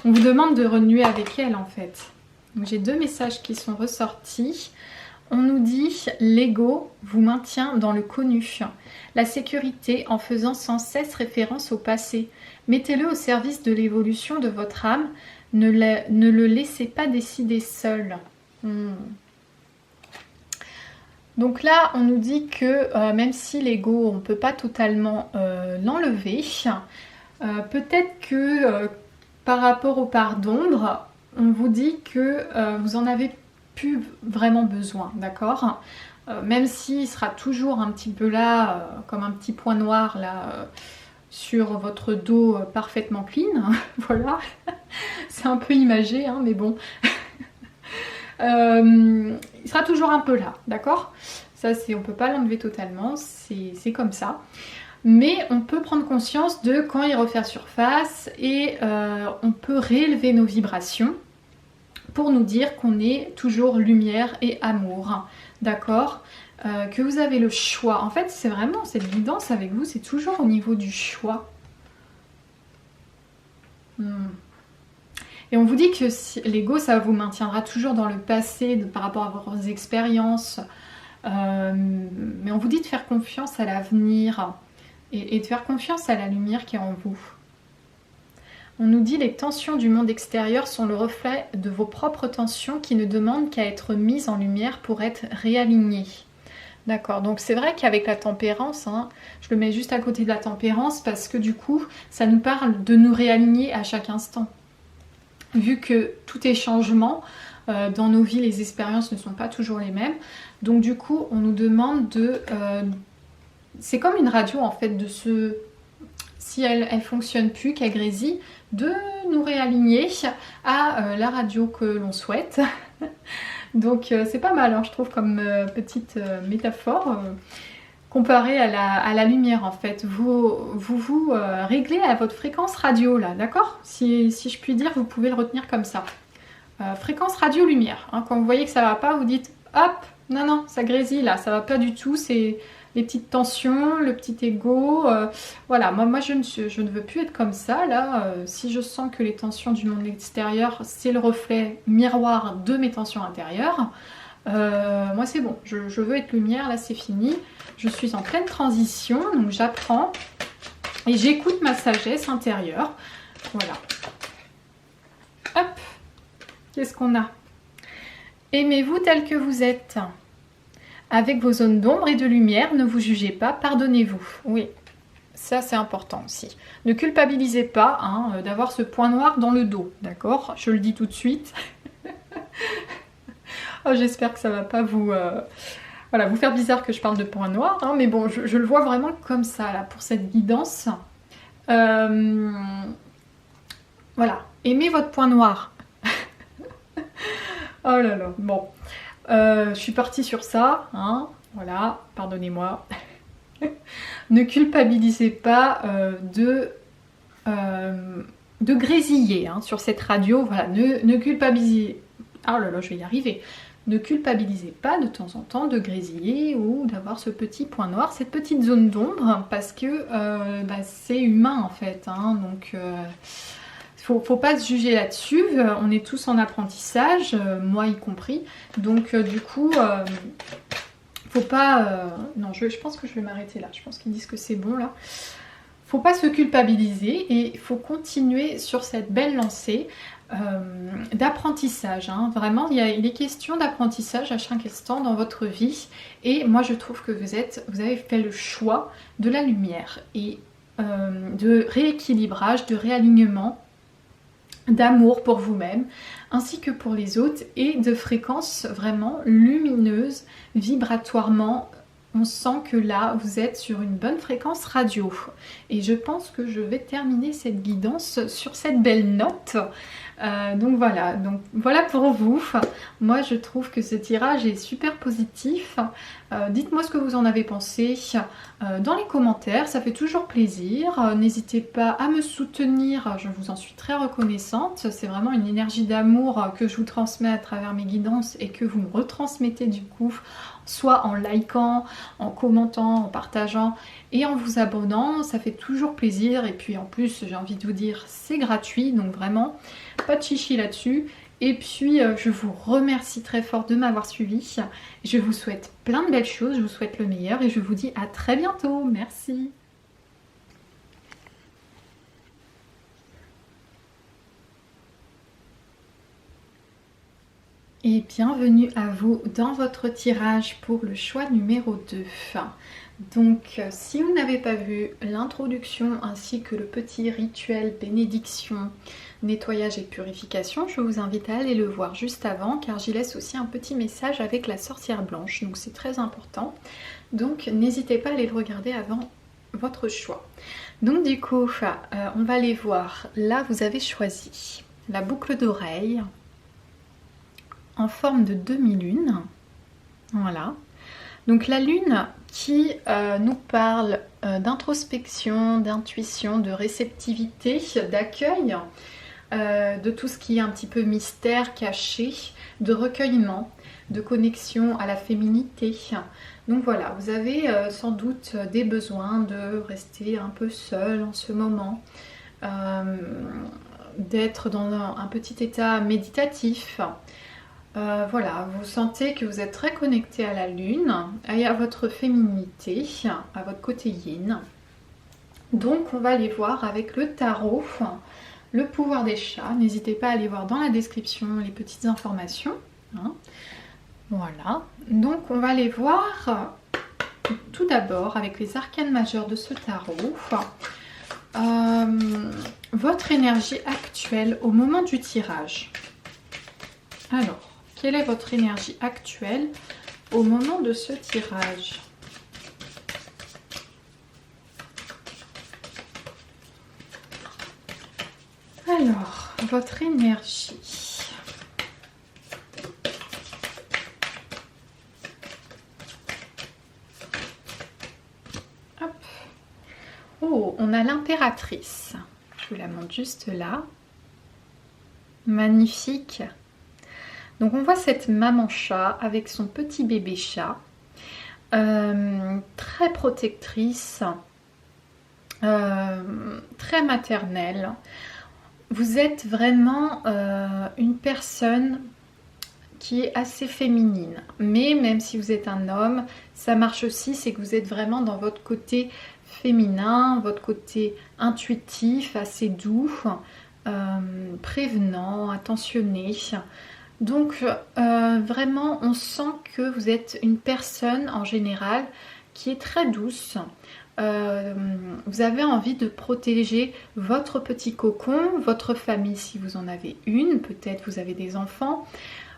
on vous demande de renouer avec elle en fait. Donc j'ai deux messages qui sont ressortis. On nous dit l'ego vous maintient dans le connu, la sécurité en faisant sans cesse référence au passé. Mettez-le au service de l'évolution de votre âme. Ne le laissez pas décider seul. Donc là, on nous dit que même si l'ego, on ne peut pas totalement l'enlever, peut-être que par rapport aux parts d'ombre, on vous dit que vous en avez plus vraiment besoin, d'accord? Même s'il sera toujours un petit peu là, comme un petit point noir là, sur votre dos parfaitement clean, hein, voilà. C'est un peu imagé, hein, mais bon. Il sera toujours un peu là, d'accord? Ça, on peut pas l'enlever totalement, c'est comme ça. Mais on peut prendre conscience de quand il refait surface et on peut réélever nos vibrations pour nous dire qu'on est toujours lumière et amour, d'accord? Que vous avez le choix. En fait, c'est vraiment cette guidance avec vous, c'est toujours au niveau du choix. Et on vous dit que l'ego, ça vous maintiendra toujours dans le passé par rapport à vos expériences. Mais on vous dit de faire confiance à l'avenir et de faire confiance à la lumière qui est en vous. On nous dit les tensions du monde extérieur sont le reflet de vos propres tensions qui ne demandent qu'à être mises en lumière pour être réalignées. D'accord, donc c'est vrai qu'avec la tempérance, hein, je le mets juste à côté de la tempérance parce que du coup, ça nous parle de nous réaligner à chaque instant. Vu que tout est changement, dans nos vies, les expériences ne sont pas toujours les mêmes. Donc du coup, on nous demande de... c'est comme une radio en fait, si elle fonctionne plus, qu'elle grésille, de nous réaligner à la radio que l'on souhaite. Donc c'est pas mal, hein, je trouve, comme petite métaphore comparée à la lumière en fait. Vous réglez à votre fréquence radio là, d'accord? Si je puis dire, vous pouvez le retenir comme ça. Fréquence radio lumière. Hein, quand vous voyez que ça va pas, vous dites hop, non, ça grésille là, ça va pas du tout, c'est les petites tensions, le petit ego. Voilà, moi je ne veux plus être comme ça là. Si je sens que les tensions du monde extérieur, c'est le reflet miroir de mes tensions intérieures, moi c'est bon, je veux être lumière, là c'est fini. Je suis en pleine transition, donc j'apprends et j'écoute ma sagesse intérieure. Voilà. Hop. Qu'est-ce qu'on a? Aimez-vous tel que vous êtes. Avec vos zones d'ombre et de lumière, ne vous jugez pas, pardonnez-vous. Oui, ça c'est important aussi. Ne culpabilisez pas hein, d'avoir ce point noir dans le dos, d'accord? Je le dis tout de suite. Oh, j'espère que ça va pas vous faire bizarre que je parle de point noir, hein, mais bon, je le vois vraiment comme ça, là, pour cette guidance. Voilà, aimez votre point noir. Oh là là, bon. Je suis partie sur ça, hein, voilà, pardonnez-moi. Ne culpabilisez pas de grésiller hein, sur cette radio, voilà, ne culpabilisez... Oh là là, je vais y arriver. Ne culpabilisez pas de temps en temps de grésiller ou d'avoir ce petit point noir, cette petite zone d'ombre, parce que c'est humain en fait, hein, donc... Faut pas se juger là-dessus, on est tous en apprentissage, moi y compris, donc du coup, faut pas... non, je pense que je vais m'arrêter là, je pense qu'ils disent que c'est bon là. Faut pas se culpabiliser et il faut continuer sur cette belle lancée d'apprentissage, hein. Vraiment, il est question d'apprentissage à chaque instant dans votre vie et moi je trouve que vous avez fait le choix de la lumière et de rééquilibrage, de réalignement, d'amour pour vous-même ainsi que pour les autres et de fréquences vraiment lumineuses, vibratoirement. On sent que là vous êtes sur une bonne fréquence radio et je pense que je vais terminer cette guidance sur cette belle note. Donc voilà pour vous. Moi je trouve que ce tirage est super positif. Dites-moi ce que vous en avez pensé dans les commentaires, ça fait toujours plaisir. N'hésitez pas à me soutenir, je vous en suis très reconnaissante. C'est vraiment une énergie d'amour que je vous transmets à travers mes guidances et que vous me retransmettez du coup, soit en likant, en commentant, en partageant et en vous abonnant. Ça fait toujours plaisir et puis en plus j'ai envie de vous dire c'est gratuit, donc vraiment pas de chichi là-dessus. Et puis je vous remercie très fort de m'avoir suivi. Je vous souhaite plein de belles choses, je vous souhaite le meilleur et je vous dis à très bientôt. Merci. Et bienvenue à vous dans votre tirage pour le choix numéro 2. Donc si vous n'avez pas vu l'introduction ainsi que le petit rituel bénédiction, nettoyage et purification, je vous invite à aller le voir juste avant car j'y laisse aussi un petit message avec la sorcière blanche, donc c'est très important. Donc n'hésitez pas à aller le regarder avant votre choix. Donc du coup, on va aller voir. Là, vous avez choisi la boucle d'oreille en forme de demi-lune. Voilà. Donc la lune qui nous parle d'introspection, d'intuition, de réceptivité, d'accueil, de tout ce qui est un petit peu mystère, caché, de recueillement, de connexion à la féminité. Donc voilà, vous avez sans doute des besoins de rester un peu seul en ce moment, d'être dans un petit état méditatif. Voilà, vous sentez que vous êtes très connecté à la lune et à votre féminité, à votre côté yin. Donc on va aller voir avec le tarot, le pouvoir des chats. N'hésitez pas à aller voir dans la description les petites informations. Hein. Voilà, donc on va aller voir tout d'abord avec les arcanes majeures de ce tarot. Votre énergie actuelle au moment du tirage. Alors, quelle est votre énergie actuelle au moment de ce tirage? Alors, votre énergie. Hop. Oh, on a l'impératrice. Je vous la montre juste là. Magnifique. Donc on voit cette maman chat avec son petit bébé chat, très protectrice, très maternelle. Vous êtes vraiment une personne qui est assez féminine. Mais même si vous êtes un homme, ça marche aussi, c'est que vous êtes vraiment dans votre côté féminin, votre côté intuitif, assez doux, prévenant, attentionné. Donc vraiment on sent que vous êtes une personne en général qui est très douce. Vous avez envie de protéger votre petit cocon, votre famille si vous en avez une, peut-être vous avez des enfants.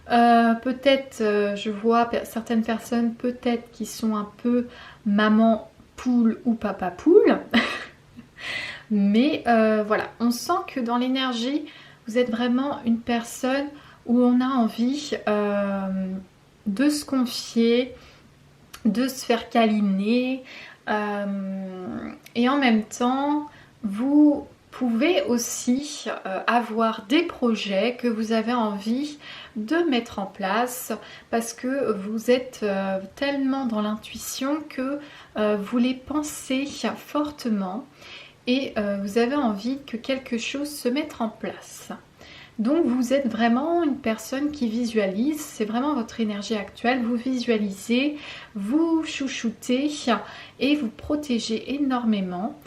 Peut-être je vois certaines personnes peut-être qui sont un peu maman poule ou papa poule. Mais voilà, on sent que dans l'énergie vous êtes vraiment une personne où on a envie de se confier, de se faire câliner, et en même temps, vous pouvez aussi avoir des projets que vous avez envie de mettre en place parce que vous êtes tellement dans l'intuition que vous les pensez fortement et vous avez envie que quelque chose se mette en place. Donc vous êtes vraiment une personne qui visualise, c'est vraiment votre énergie actuelle, vous visualisez, vous chouchoutez et vous protégez énormément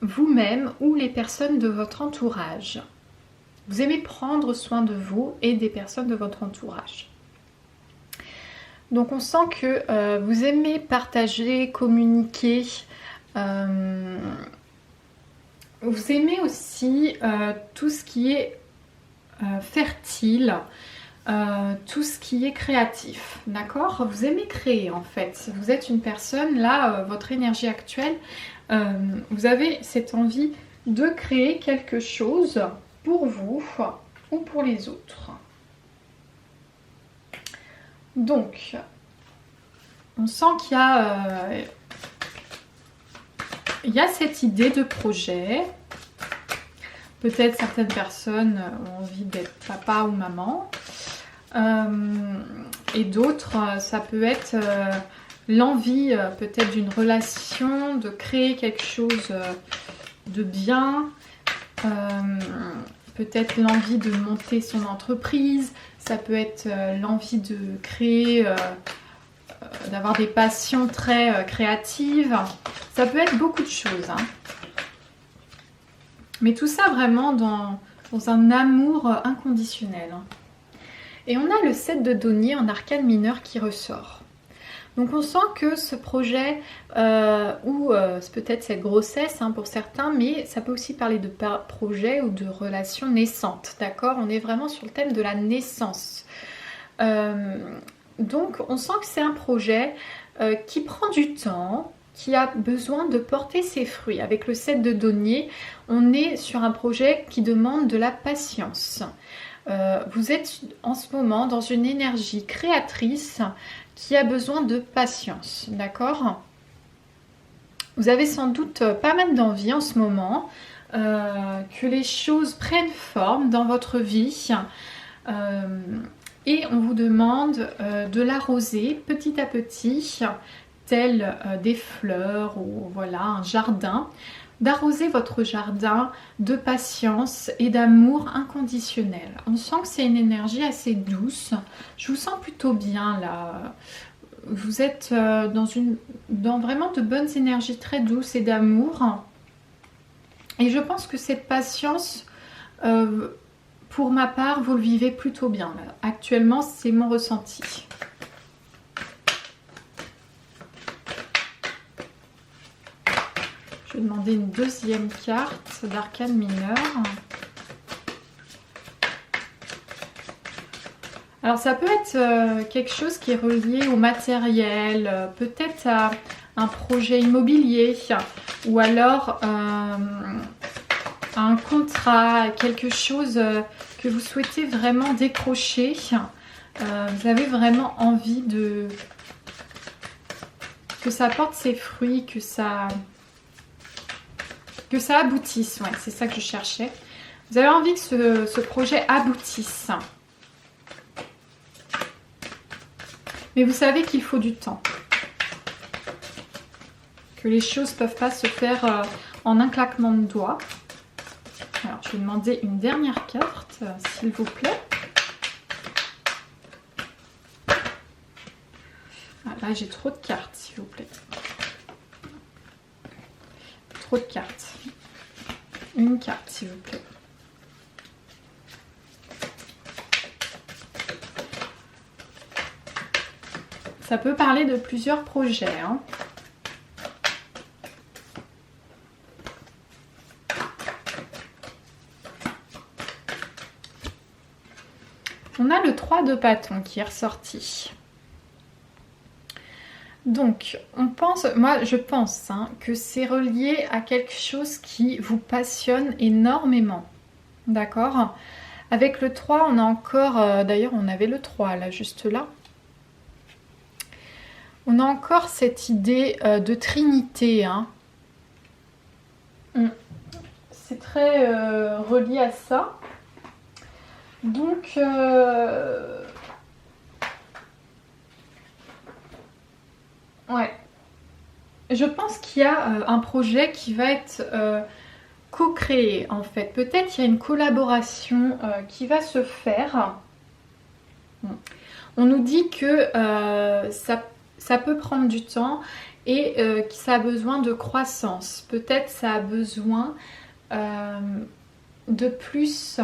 vous-même ou les personnes de votre entourage. Vous aimez prendre soin de vous et des personnes de votre entourage. Donc on sent que vous aimez partager, communiquer. Vous aimez aussi tout ce qui est fertile, tout ce qui est créatif, d'accord? Vous aimez créer en fait. Vous êtes une personne, là, votre énergie actuelle, vous avez cette envie de créer quelque chose pour vous ou pour les autres. Donc, on sent qu'il y a cette idée de projet. Peut-être certaines personnes ont envie d'être papa ou maman. Et d'autres, ça peut être l'envie peut-être d'une relation, de créer quelque chose de bien. Peut-être l'envie de monter son entreprise. Ça peut être l'envie de créer... d'avoir des passions très créatives. Ça peut être beaucoup de choses. Hein. Mais tout ça vraiment dans un amour inconditionnel. Et on a le 7 de denier en arcane mineur qui ressort. Donc on sent que ce projet, ou c'est peut-être cette grossesse pour certains, mais ça peut aussi parler de projet ou de relation naissante, d'accord? On est vraiment sur le thème de la naissance. Donc on sent que c'est un projet qui prend du temps, qui a besoin de porter ses fruits. Avec le 7 de denier, on est sur un projet qui demande de la patience. Vous êtes en ce moment dans une énergie créatrice qui a besoin de patience, d'accord? Vous avez sans doute pas mal d'envie en ce moment, que les choses prennent forme dans votre vie, et on vous demande de l'arroser petit à petit, tel des fleurs ou voilà un jardin, d'arroser votre jardin de patience et d'amour inconditionnel. On sent que c'est une énergie assez douce. Je vous sens plutôt bien là. Vous êtes dans vraiment de bonnes énergies très douces et d'amour. Et je pense que cette patience, pour ma part, vous le vivez plutôt bien. Là. Actuellement, c'est mon ressenti. Je vais demander une deuxième carte d'arcane mineur. Alors ça peut être quelque chose qui est relié au matériel, peut-être à un projet immobilier ou alors un contrat, quelque chose que vous souhaitez vraiment décrocher. Vous avez vraiment envie que ça porte ses fruits, que ça aboutisse. Ouais, c'est ça que je cherchais. Vous avez envie que ce projet aboutisse. Mais vous savez qu'il faut du temps. Que les choses ne peuvent pas se faire en un claquement de doigts. Alors, je vais demander une dernière carte, s'il vous plaît. Ah, là, j'ai trop de cartes, s'il vous plaît. Trop de cartes. Une carte, s'il vous plaît. Ça peut parler de plusieurs projets. On a le 3 de bâton qui est ressorti. Donc, je pense que c'est relié à quelque chose qui vous passionne énormément. D'accord? Avec le 3, on a encore, d'ailleurs on avait le 3 là, juste là. On a encore cette idée de trinité. C'est très relié à ça. Donc, ouais. Je pense qu'il y a un projet qui va être co-créé en fait. Peut-être qu'il y a une collaboration qui va se faire. On nous dit que ça peut prendre du temps et que ça a besoin de croissance. Peut-être ça a besoin de plus.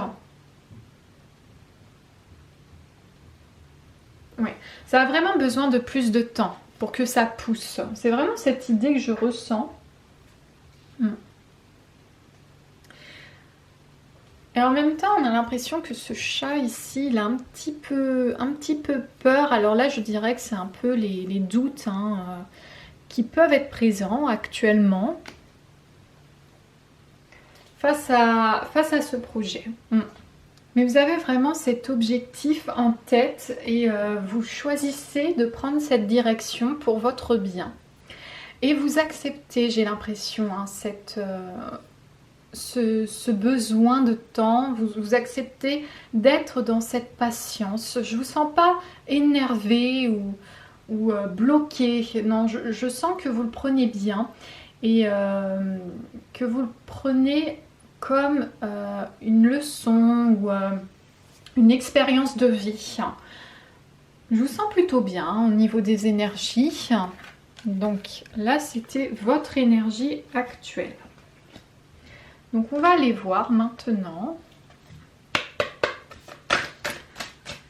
Oui, ça a vraiment besoin de plus de temps pour que ça pousse. C'est vraiment cette idée que je ressens. Et en même temps, on a l'impression que ce chat ici, il a un petit peu peur. Alors là, je dirais que c'est un peu les doutes qui peuvent être présents actuellement face à ce projet. Mais vous avez vraiment cet objectif en tête et vous choisissez de prendre cette direction pour votre bien. Et vous acceptez, j'ai l'impression, ce besoin de temps, vous acceptez d'être dans cette patience. Je ne vous sens pas énervé ou bloqué. Non, je sens que vous le prenez bien et que vous le prenez comme une leçon ou une expérience de vie. Je vous sens plutôt bien au niveau des énergies. Donc là, c'était votre énergie actuelle. Donc on va aller voir maintenant.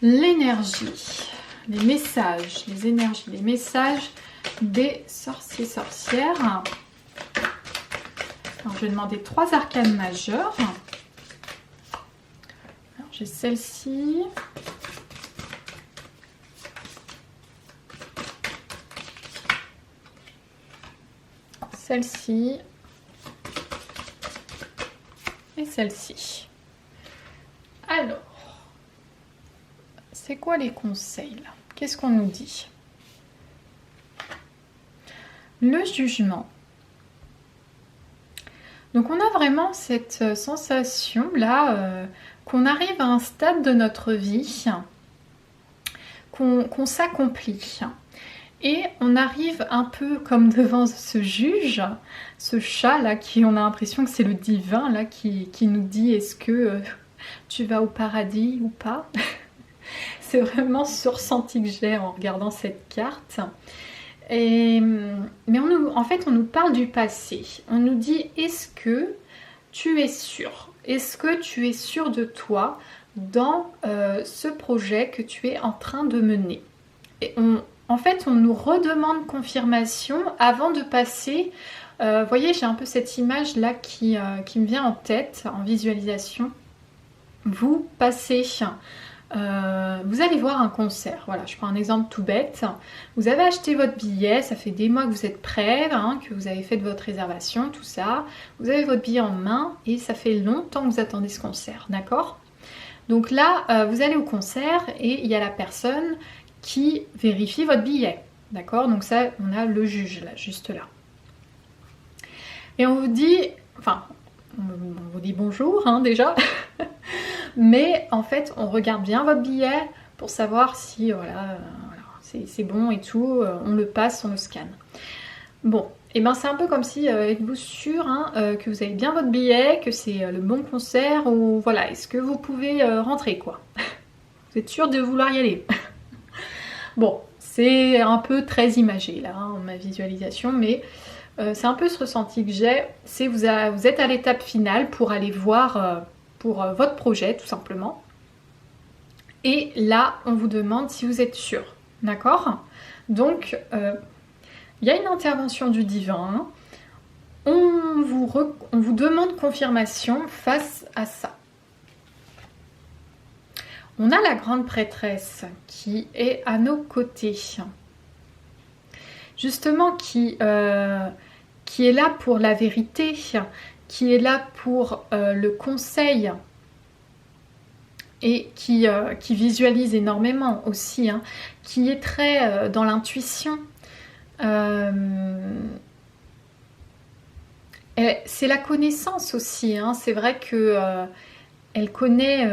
l'énergie, les messages, les énergies, les messages des sorciers sorcières. Alors, je vais demander 3 arcanes majeures. Alors, j'ai celle-ci. Celle-ci. Et celle-ci. Alors, c'est quoi les conseils là? Qu'est-ce qu'on nous dit? Le jugement. Donc on a vraiment cette sensation là qu'on arrive à un stade de notre vie, qu'on s'accomplit. Et on arrive un peu comme devant ce juge, ce chat là, qui on a l'impression que c'est le divin là, qui nous dit est-ce que tu vas au paradis ou pas. C'est vraiment ce ressenti que j'ai en regardant cette carte. Mais en fait, on nous parle du passé. On nous dit, est-ce que tu es sûr? Est-ce que tu es sûr de toi dans ce projet que tu es en train de mener? Et en fait, on nous redemande confirmation avant de passer. Vous voyez, j'ai un peu cette image là qui me vient en tête, en visualisation. Vous passez... vous allez voir un concert, voilà, je prends un exemple tout bête. Vous avez acheté votre billet, ça fait des mois que vous êtes prêts, hein, que vous avez fait de votre réservation, tout ça. Vous avez votre billet en main et ça fait longtemps que vous attendez ce concert, d'accord? Donc là, vous allez au concert et il y a la personne qui vérifie votre billet, d'accord? Donc ça, on a le juge là, juste là. Et on vous dit, enfin, on vous dit bonjour, hein, déjà. Mais en fait, on regarde bien votre billet pour savoir si voilà, c'est bon et tout. On le passe, on le scanne. Bon, et ben c'est un peu comme si, êtes-vous sûr hein, que vous avez bien votre billet, que c'est le bon concert ou voilà, est-ce que vous pouvez rentrer quoi? Vous êtes sûr de vouloir y aller? Bon, c'est un peu très imagé là, hein, ma visualisation, mais c'est un peu ce ressenti que j'ai. C'est vous êtes à l'étape finale pour aller voir... pour votre projet tout simplement. Et là, on vous demande si vous êtes sûr. D'accord? Donc, il y a une intervention du divin. On vous demande confirmation face à ça. On a la grande prêtresse qui est à nos côtés. Justement, qui est là pour la vérité, qui est là pour le conseil et qui visualise énormément aussi, hein, qui est très dans l'intuition. C'est la connaissance aussi, hein. C'est vrai que elle connaît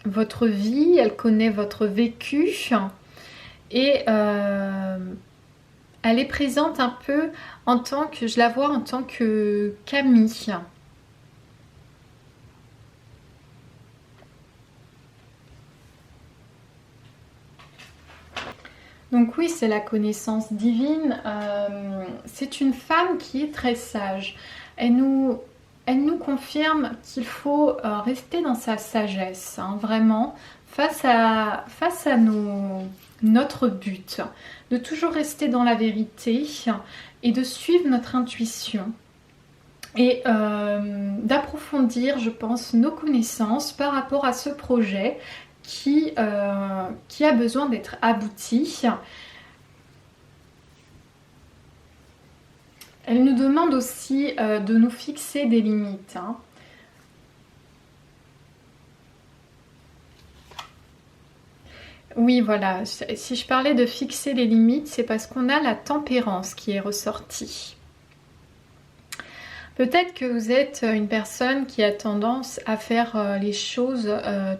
votre vie, elle connaît votre vécu et elle est présente un peu en tant que, je la vois en tant que Camille. Donc oui, c'est la connaissance divine. C'est une femme qui est très sage. Elle nous confirme qu'il faut rester dans sa sagesse, hein, vraiment, face à notre but, de toujours rester dans la vérité et de suivre notre intuition et d'approfondir, je pense, nos connaissances par rapport à ce projet qui a besoin d'être abouti. Elle nous demande aussi de nous fixer des limites, hein. Oui, voilà, si je parlais de fixer les limites, c'est parce qu'on a la tempérance qui est ressortie. Peut-être que vous êtes une personne qui a tendance à faire les choses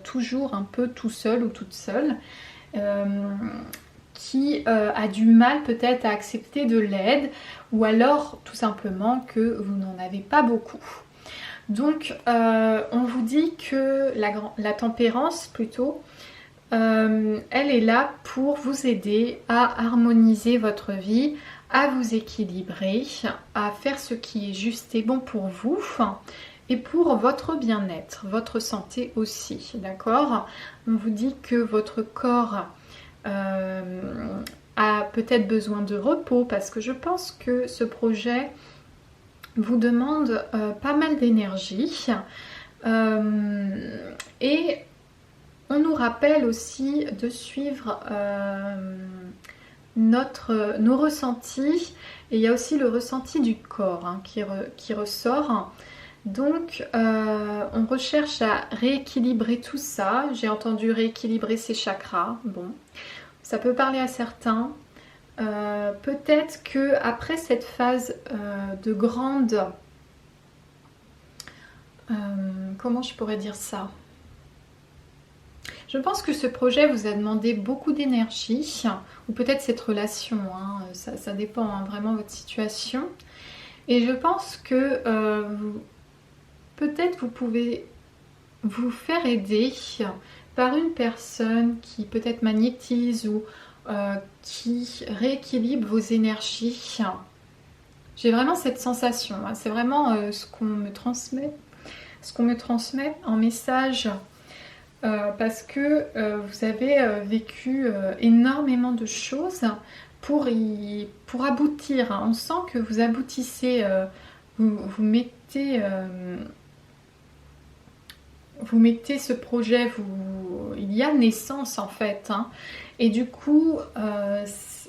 toujours un peu tout seul ou toute seule, qui a du mal peut-être à accepter de l'aide, ou alors tout simplement que vous n'en avez pas beaucoup. Donc on vous dit que la tempérance plutôt, elle est là pour vous aider à harmoniser votre vie, à vous équilibrer, à faire ce qui est juste et bon pour vous et pour votre bien-être, votre santé aussi, d'accord? On vous dit que votre corps a peut-être besoin de repos parce que je pense que ce projet vous demande pas mal d'énergie. Et on nous rappelle aussi de suivre nos ressentis. Et il y a aussi le ressenti du corps hein, qui ressort. Donc on recherche à rééquilibrer tout ça. J'ai entendu rééquilibrer ses chakras. Bon, ça peut parler à certains. Peut-être que après cette phase de grande... comment je pourrais dire ça? Je pense que ce projet vous a demandé beaucoup d'énergie, ou peut-être cette relation, hein, ça dépend hein, vraiment de votre situation. Et je pense que peut-être vous pouvez vous faire aider par une personne qui peut-être magnétise ou qui rééquilibre vos énergies. J'ai vraiment cette sensation, hein, c'est vraiment ce qu'on me transmet en message parce que vous avez vécu énormément de choses pour aboutir. Hein. On sent que vous aboutissez, vous mettez ce projet, il y a naissance en fait. Hein. Et du coup,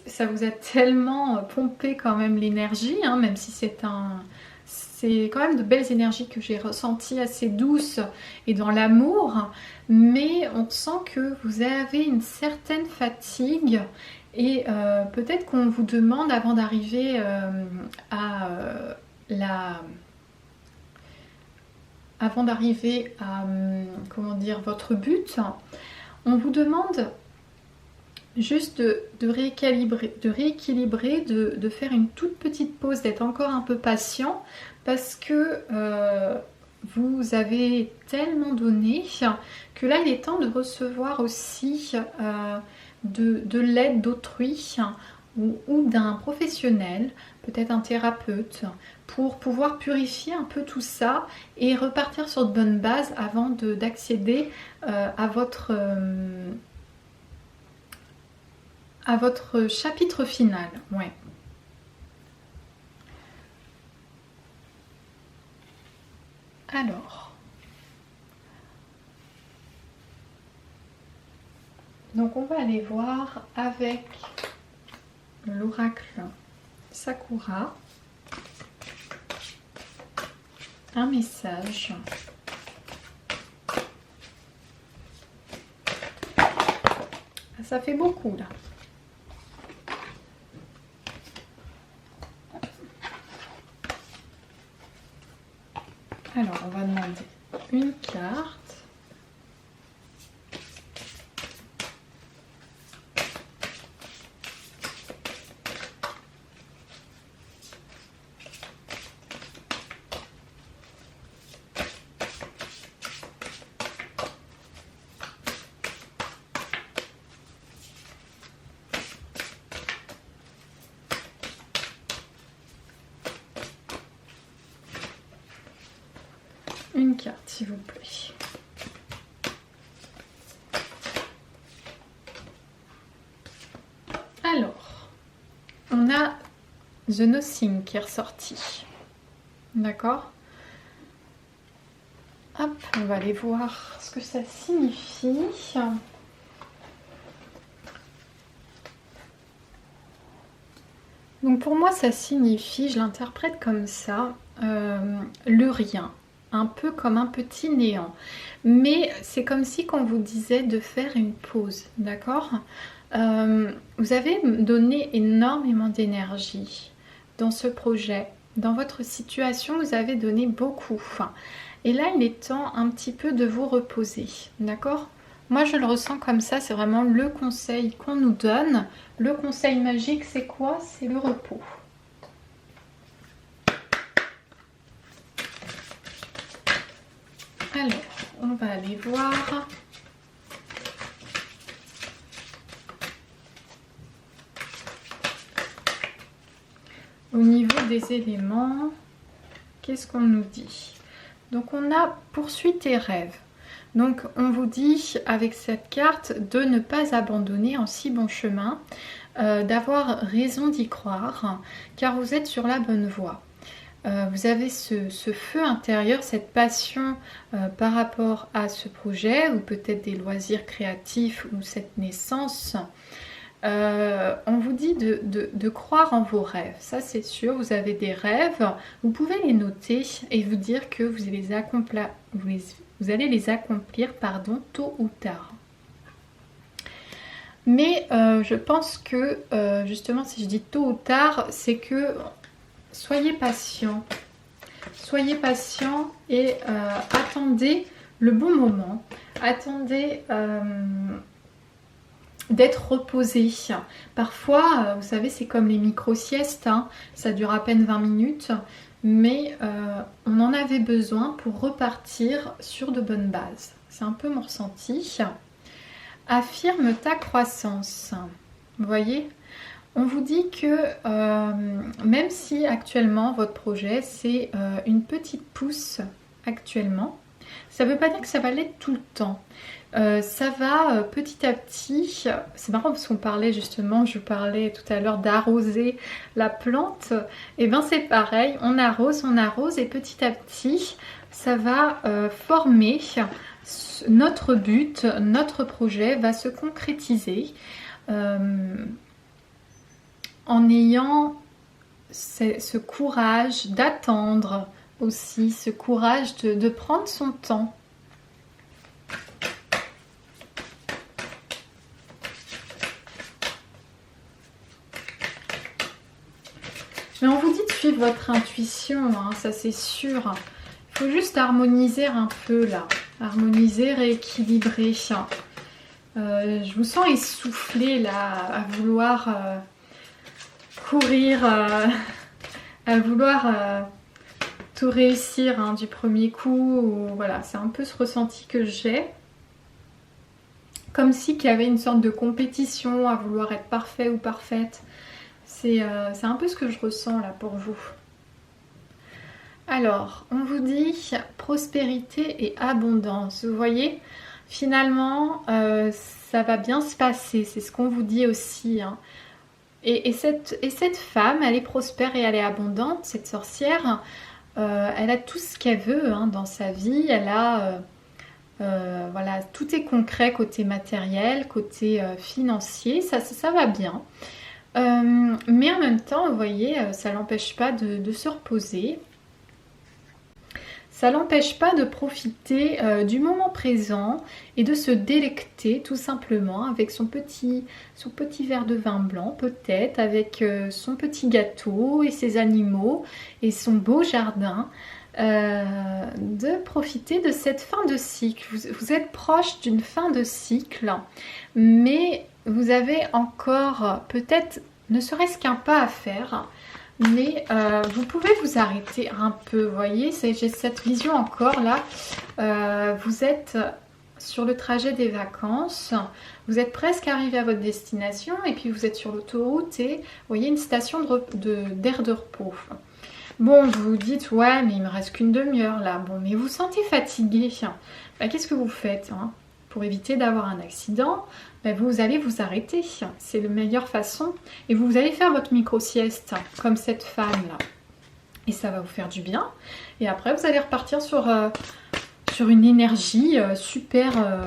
ça vous a tellement pompé quand même l'énergie, hein, même si c'est quand même de belles énergies que j'ai ressenties, assez douces et dans l'amour, mais on sent que vous avez une certaine fatigue et peut-être qu'on vous demande avant d'arriver comment dire, votre but, on vous demande juste de rééquilibrer, de faire une toute petite pause, d'être encore un peu patient parce que vous avez tellement donné que là il est temps de recevoir aussi de l'aide d'autrui ou d'un professionnel, peut-être un thérapeute, pour pouvoir purifier un peu tout ça et repartir sur de bonnes bases avant d'accéder à votre chapitre final. Ouais. Alors, donc on va aller voir avec l'oracle Sakura un message. Ça fait beaucoup là. Alors, on va demander une carte. Une carte, s'il vous plaît. Alors, on a The Nothing qui est ressorti. D'accord? Hop, on va aller voir ce que ça signifie. Donc pour moi, ça signifie, je l'interprète comme ça, le rien. Un peu comme un petit néant. Mais c'est comme si qu'on vous disait de faire une pause, d'accord? Vous avez donné énormément d'énergie dans ce projet. Dans votre situation, vous avez donné beaucoup. Et là, il est temps un petit peu de vous reposer, d'accord? Moi, je le ressens comme ça, c'est vraiment le conseil qu'on nous donne. Le conseil magique, c'est quoi? C'est le repos. Alors, on va aller voir. Au niveau des éléments, qu'est-ce qu'on nous dit? Donc on a poursuit tes rêves. Donc on vous dit avec cette carte de ne pas abandonner en si bon chemin, d'avoir raison d'y croire, car vous êtes sur la bonne voie. Vous avez ce feu intérieur, cette passion par rapport à ce projet, ou peut-être des loisirs créatifs, ou cette naissance. On vous dit de croire en vos rêves, ça c'est sûr. Vous avez des rêves, vous pouvez les noter et vous dire que vous allez les accomplir, pardon, tôt ou tard. Mais je pense que justement, si je dis tôt ou tard, c'est que soyez patient et attendez le bon moment, attendez d'être reposé. Parfois, vous savez, c'est comme les micro-siestes, hein, ça dure à peine 20 minutes, mais on en avait besoin pour repartir sur de bonnes bases. C'est un peu mon ressenti. Affirme ta croissance. Vous voyez, on vous dit que même si actuellement votre projet c'est une petite pousse actuellement, ça ne veut pas dire que ça va l'être tout le temps. Ça va petit à petit. C'est marrant parce qu'on parlait justement, je vous parlais tout à l'heure d'arroser la plante. Et bien c'est pareil, on arrose et petit à petit ça va former. Notre but, notre projet va se concrétiser en ayant ce courage d'attendre aussi, ce courage de prendre son temps. Mais on vous dit de suivre votre intuition, hein, ça c'est sûr. Il faut juste harmoniser un peu là. Harmoniser, rééquilibrer. Je vous sens essoufflée là, à vouloir courir, à vouloir tout réussir hein, du premier coup. Ou, voilà, c'est un peu ce ressenti que j'ai. Comme si qu'il y avait une sorte de compétition à vouloir être parfait ou parfaite. C'est un peu ce que je ressens là pour vous. Alors, on vous dit prospérité et abondance. Vous voyez, finalement, ça va bien se passer. C'est ce qu'on vous dit aussi. Hein. Et cette femme, elle est prospère et elle est abondante. Cette sorcière, elle a tout ce qu'elle veut hein, dans sa vie. Elle a, voilà, tout est concret côté matériel, côté financier. Ça va bien. Mais en même temps, vous voyez, ça l'empêche pas de se reposer. Ça l'empêche pas de profiter du moment présent et de se délecter tout simplement avec son petit verre de vin blanc peut-être, avec son petit gâteau et ses animaux et son beau jardin. De profiter de cette fin de cycle. Vous êtes proche d'une fin de cycle, mais vous avez encore peut-être ne serait-ce qu'un pas à faire. Mais vous pouvez vous arrêter un peu, vous voyez, j'ai cette vision encore là. Vous êtes sur le trajet des vacances, vous êtes presque arrivé à votre destination et puis vous êtes sur l'autoroute et vous voyez une station d'air de repos. Bon, vous vous dites, ouais, mais il me reste qu'une demi-heure là. Bon, mais vous vous sentez fatigué. Ben, qu'est-ce que vous faites hein pour éviter d'avoir un accident? Ben, vous allez vous arrêter, c'est la meilleure façon. Et vous allez faire votre micro-sieste, comme cette femme-là. Et ça va vous faire du bien. Et après, vous allez repartir sur une énergie super à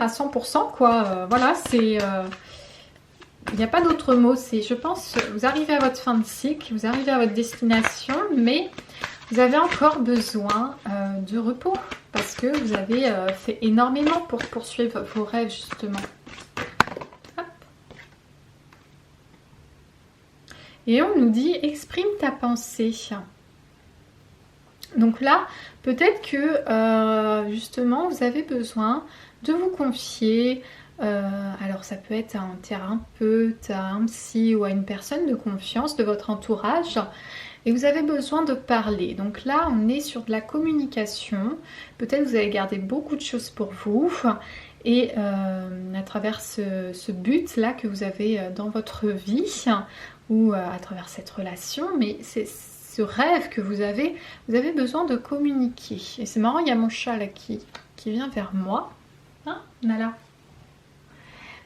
100%, quoi. Voilà, c'est... il n'y a pas d'autre mot. C'est, je pense, vous arrivez à votre fin de cycle, vous arrivez à votre destination, mais vous avez encore besoin de repos. Parce que vous avez fait énormément pour poursuivre vos rêves, justement. Hop. Et on nous dit, exprime ta pensée. Donc là, peut-être que, justement, vous avez besoin de vous confier. Alors, ça peut être à un thérapeute, à un psy ou à une personne de confiance de votre entourage. Et vous avez besoin de parler. Donc là, on est sur de la communication. Peut-être que vous allez garder beaucoup de choses pour vous. Et à travers ce but-là que vous avez dans votre vie, ou à travers cette relation, mais ce ce rêve que vous avez besoin de communiquer. Et c'est marrant, il y a mon chat là qui vient vers moi. Hein, Nala?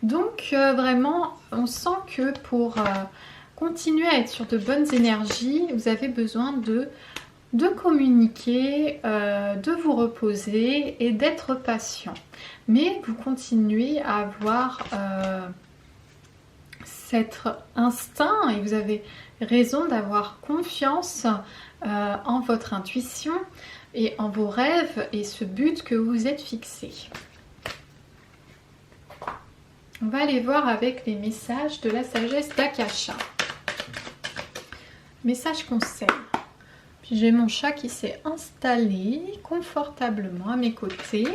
Donc vraiment, on sent que pour continuer à être sur de bonnes énergies, vous avez besoin de communiquer, de vous reposer et d'être patient. Mais vous continuez à avoir cet instinct et vous avez raison d'avoir confiance en votre intuition et en vos rêves et ce but que vous êtes fixé. On va aller voir avec les messages de la sagesse d'Akasha. Message conseil. Puis j'ai mon chat qui s'est installé confortablement à mes côtés.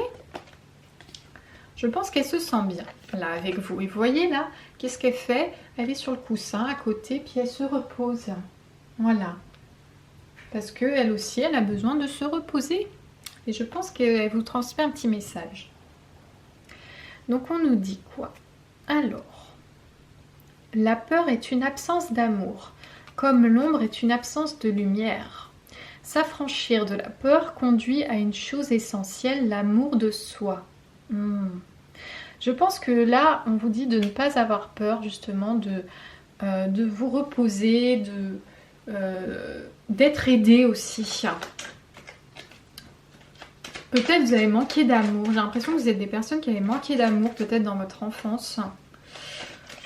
Je pense qu'elle se sent bien là avec vous. Et vous voyez là, qu'est-ce qu'elle fait? Elle est sur le coussin à côté, puis elle se repose. Voilà. Parce qu'elle aussi, elle a besoin de se reposer. Et je pense qu'elle vous transmet un petit message. Donc on nous dit quoi? Alors, la peur est une absence d'amour, comme l'ombre est une absence de lumière. S'affranchir de la peur conduit à une chose essentielle, l'amour de soi. Je pense que là, on vous dit de ne pas avoir peur justement de vous reposer, d'être aidé aussi. Peut-être vous avez manqué d'amour. J'ai l'impression que vous êtes des personnes qui avaient manqué d'amour peut-être dans votre enfance.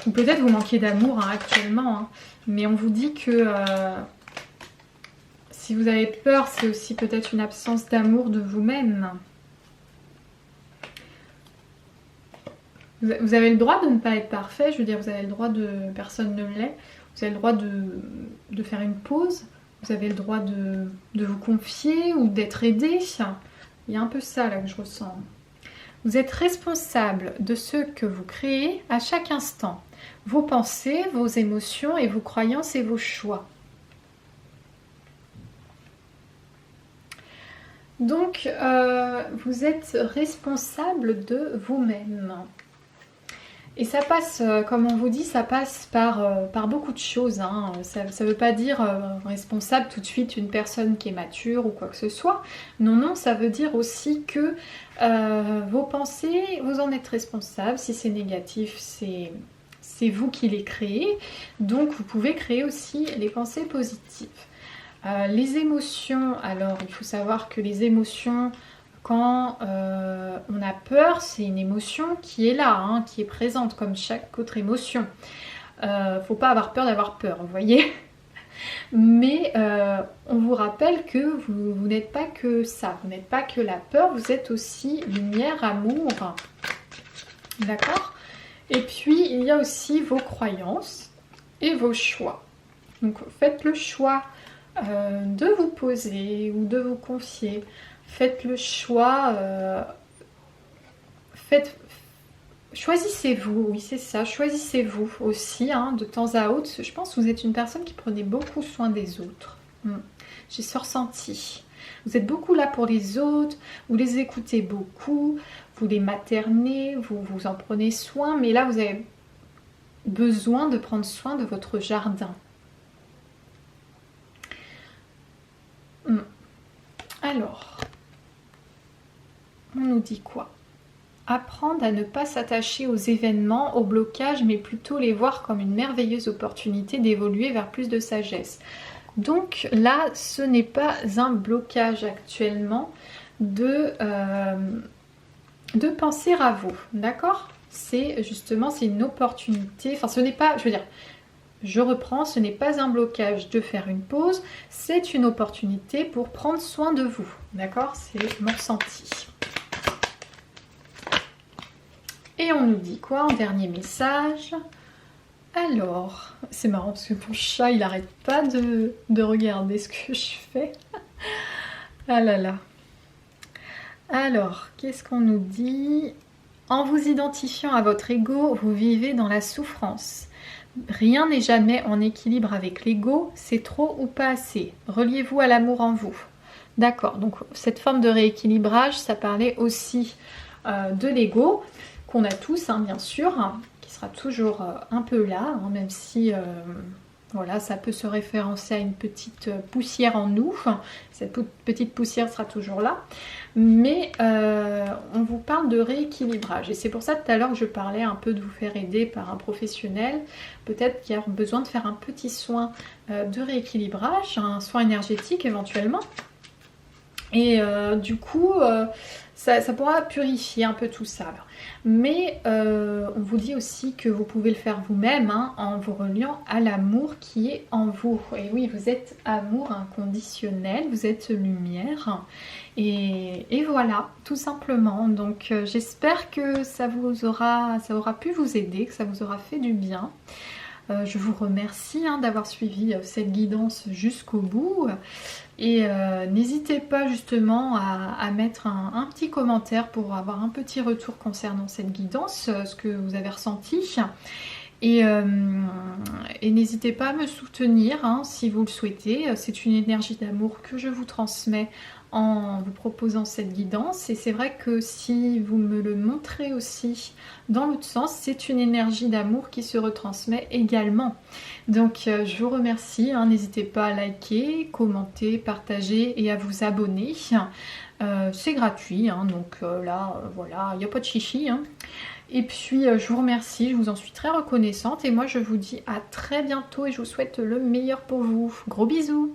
Ou peut-être vous manquez d'amour actuellement. Hein. Mais on vous dit que si vous avez peur, c'est aussi peut-être une absence d'amour de vous-même. Vous avez le droit de ne pas être parfait. Je veux dire, vous avez le droit de... Personne ne l'est. Vous avez le droit de faire une pause. Vous avez le droit de vous confier ou d'être aidé. Il y a un peu ça là que je ressens. Vous êtes responsable de ce que vous créez à chaque instant. Vos pensées, vos émotions et vos croyances et vos choix. Donc, vous êtes responsable de vous-même. Et ça passe, comme on vous dit, ça passe par beaucoup de choses. Hein. Ça ne veut pas dire responsable tout de suite une personne qui est mature ou quoi que ce soit. Non, non, ça veut dire aussi que vos pensées, vous en êtes responsable. Si c'est négatif, c'est vous qui les créez. Donc vous pouvez créer aussi les pensées positives. Les émotions, alors il faut savoir que les émotions... Quand on a peur, c'est une émotion qui est là, hein, qui est présente comme chaque autre émotion. Faut pas avoir peur d'avoir peur, vous voyez. Mais on vous rappelle que vous n'êtes pas que ça, vous n'êtes pas que la peur, vous êtes aussi lumière, amour. D'accord? Et puis il y a aussi vos croyances et vos choix. Donc faites le choix de vous poser ou de vous confier. Faites le choix, choisissez-vous, oui c'est ça, choisissez-vous aussi hein, de temps à autre. Je pense que vous êtes une personne qui prenait beaucoup soin des autres. J'ai ce ressenti. Vous êtes beaucoup là pour les autres, vous les écoutez beaucoup, vous les maternez, vous en prenez soin, mais là vous avez besoin de prendre soin de votre jardin. Alors... On nous dit quoi? Apprendre à ne pas s'attacher aux événements, aux blocages, mais plutôt les voir comme une merveilleuse opportunité d'évoluer vers plus de sagesse. Donc là, ce n'est pas un blocage actuellement de penser à vous, d'accord? C'est justement, c'est une opportunité, enfin ce n'est pas, je veux dire, je reprends, ce n'est pas un blocage de faire une pause, c'est une opportunité pour prendre soin de vous, d'accord? C'est mon ressenti. Et on nous dit quoi en dernier message? Alors, c'est marrant parce que mon chat il arrête pas de regarder ce que je fais. Ah là là. Alors, qu'est-ce qu'on nous dit? En vous identifiant à votre ego, vous vivez dans la souffrance. Rien n'est jamais en équilibre avec l'ego, c'est trop ou pas assez. Reliez-vous à l'amour en vous. D'accord, donc cette forme de rééquilibrage, ça parlait aussi de l'ego. Qu'on a tous, hein, bien sûr, hein, qui sera toujours un peu là, hein, même si Voilà, ça peut se référencer à une petite poussière en nous. Cette petite poussière sera toujours là. Mais on vous parle de rééquilibrage. Et c'est pour ça tout à l'heure que je parlais un peu de vous faire aider par un professionnel. Peut-être qu'il y a besoin de faire un petit soin de rééquilibrage, un soin énergétique éventuellement. Et du coup, ça pourra purifier un peu tout ça. Mais on vous dit aussi que vous pouvez le faire vous-même hein, en vous reliant à l'amour qui est en vous. Et oui, vous êtes amour inconditionnel, vous êtes lumière. Et voilà, tout simplement. Donc j'espère que ça aura pu vous aider, que ça vous aura fait du bien. Je vous remercie hein, d'avoir suivi cette guidance jusqu'au bout. Et n'hésitez pas justement à mettre un petit commentaire pour avoir un petit retour concernant cette guidance, ce que vous avez ressenti. Et n'hésitez pas à me soutenir hein, si vous le souhaitez. C'est une énergie d'amour que je vous transmets en vous proposant cette guidance. Et c'est vrai que si vous me le montrez aussi dans l'autre sens, c'est une énergie d'amour qui se retransmet également. Donc je vous remercie. Hein, n'hésitez pas à liker, commenter, partager et à vous abonner. C'est gratuit, hein, donc là, voilà, il n'y a pas de chichi. Hein. Et puis je vous remercie, je vous en suis très reconnaissante. Et moi je vous dis à très bientôt et je vous souhaite le meilleur pour vous. Gros bisous!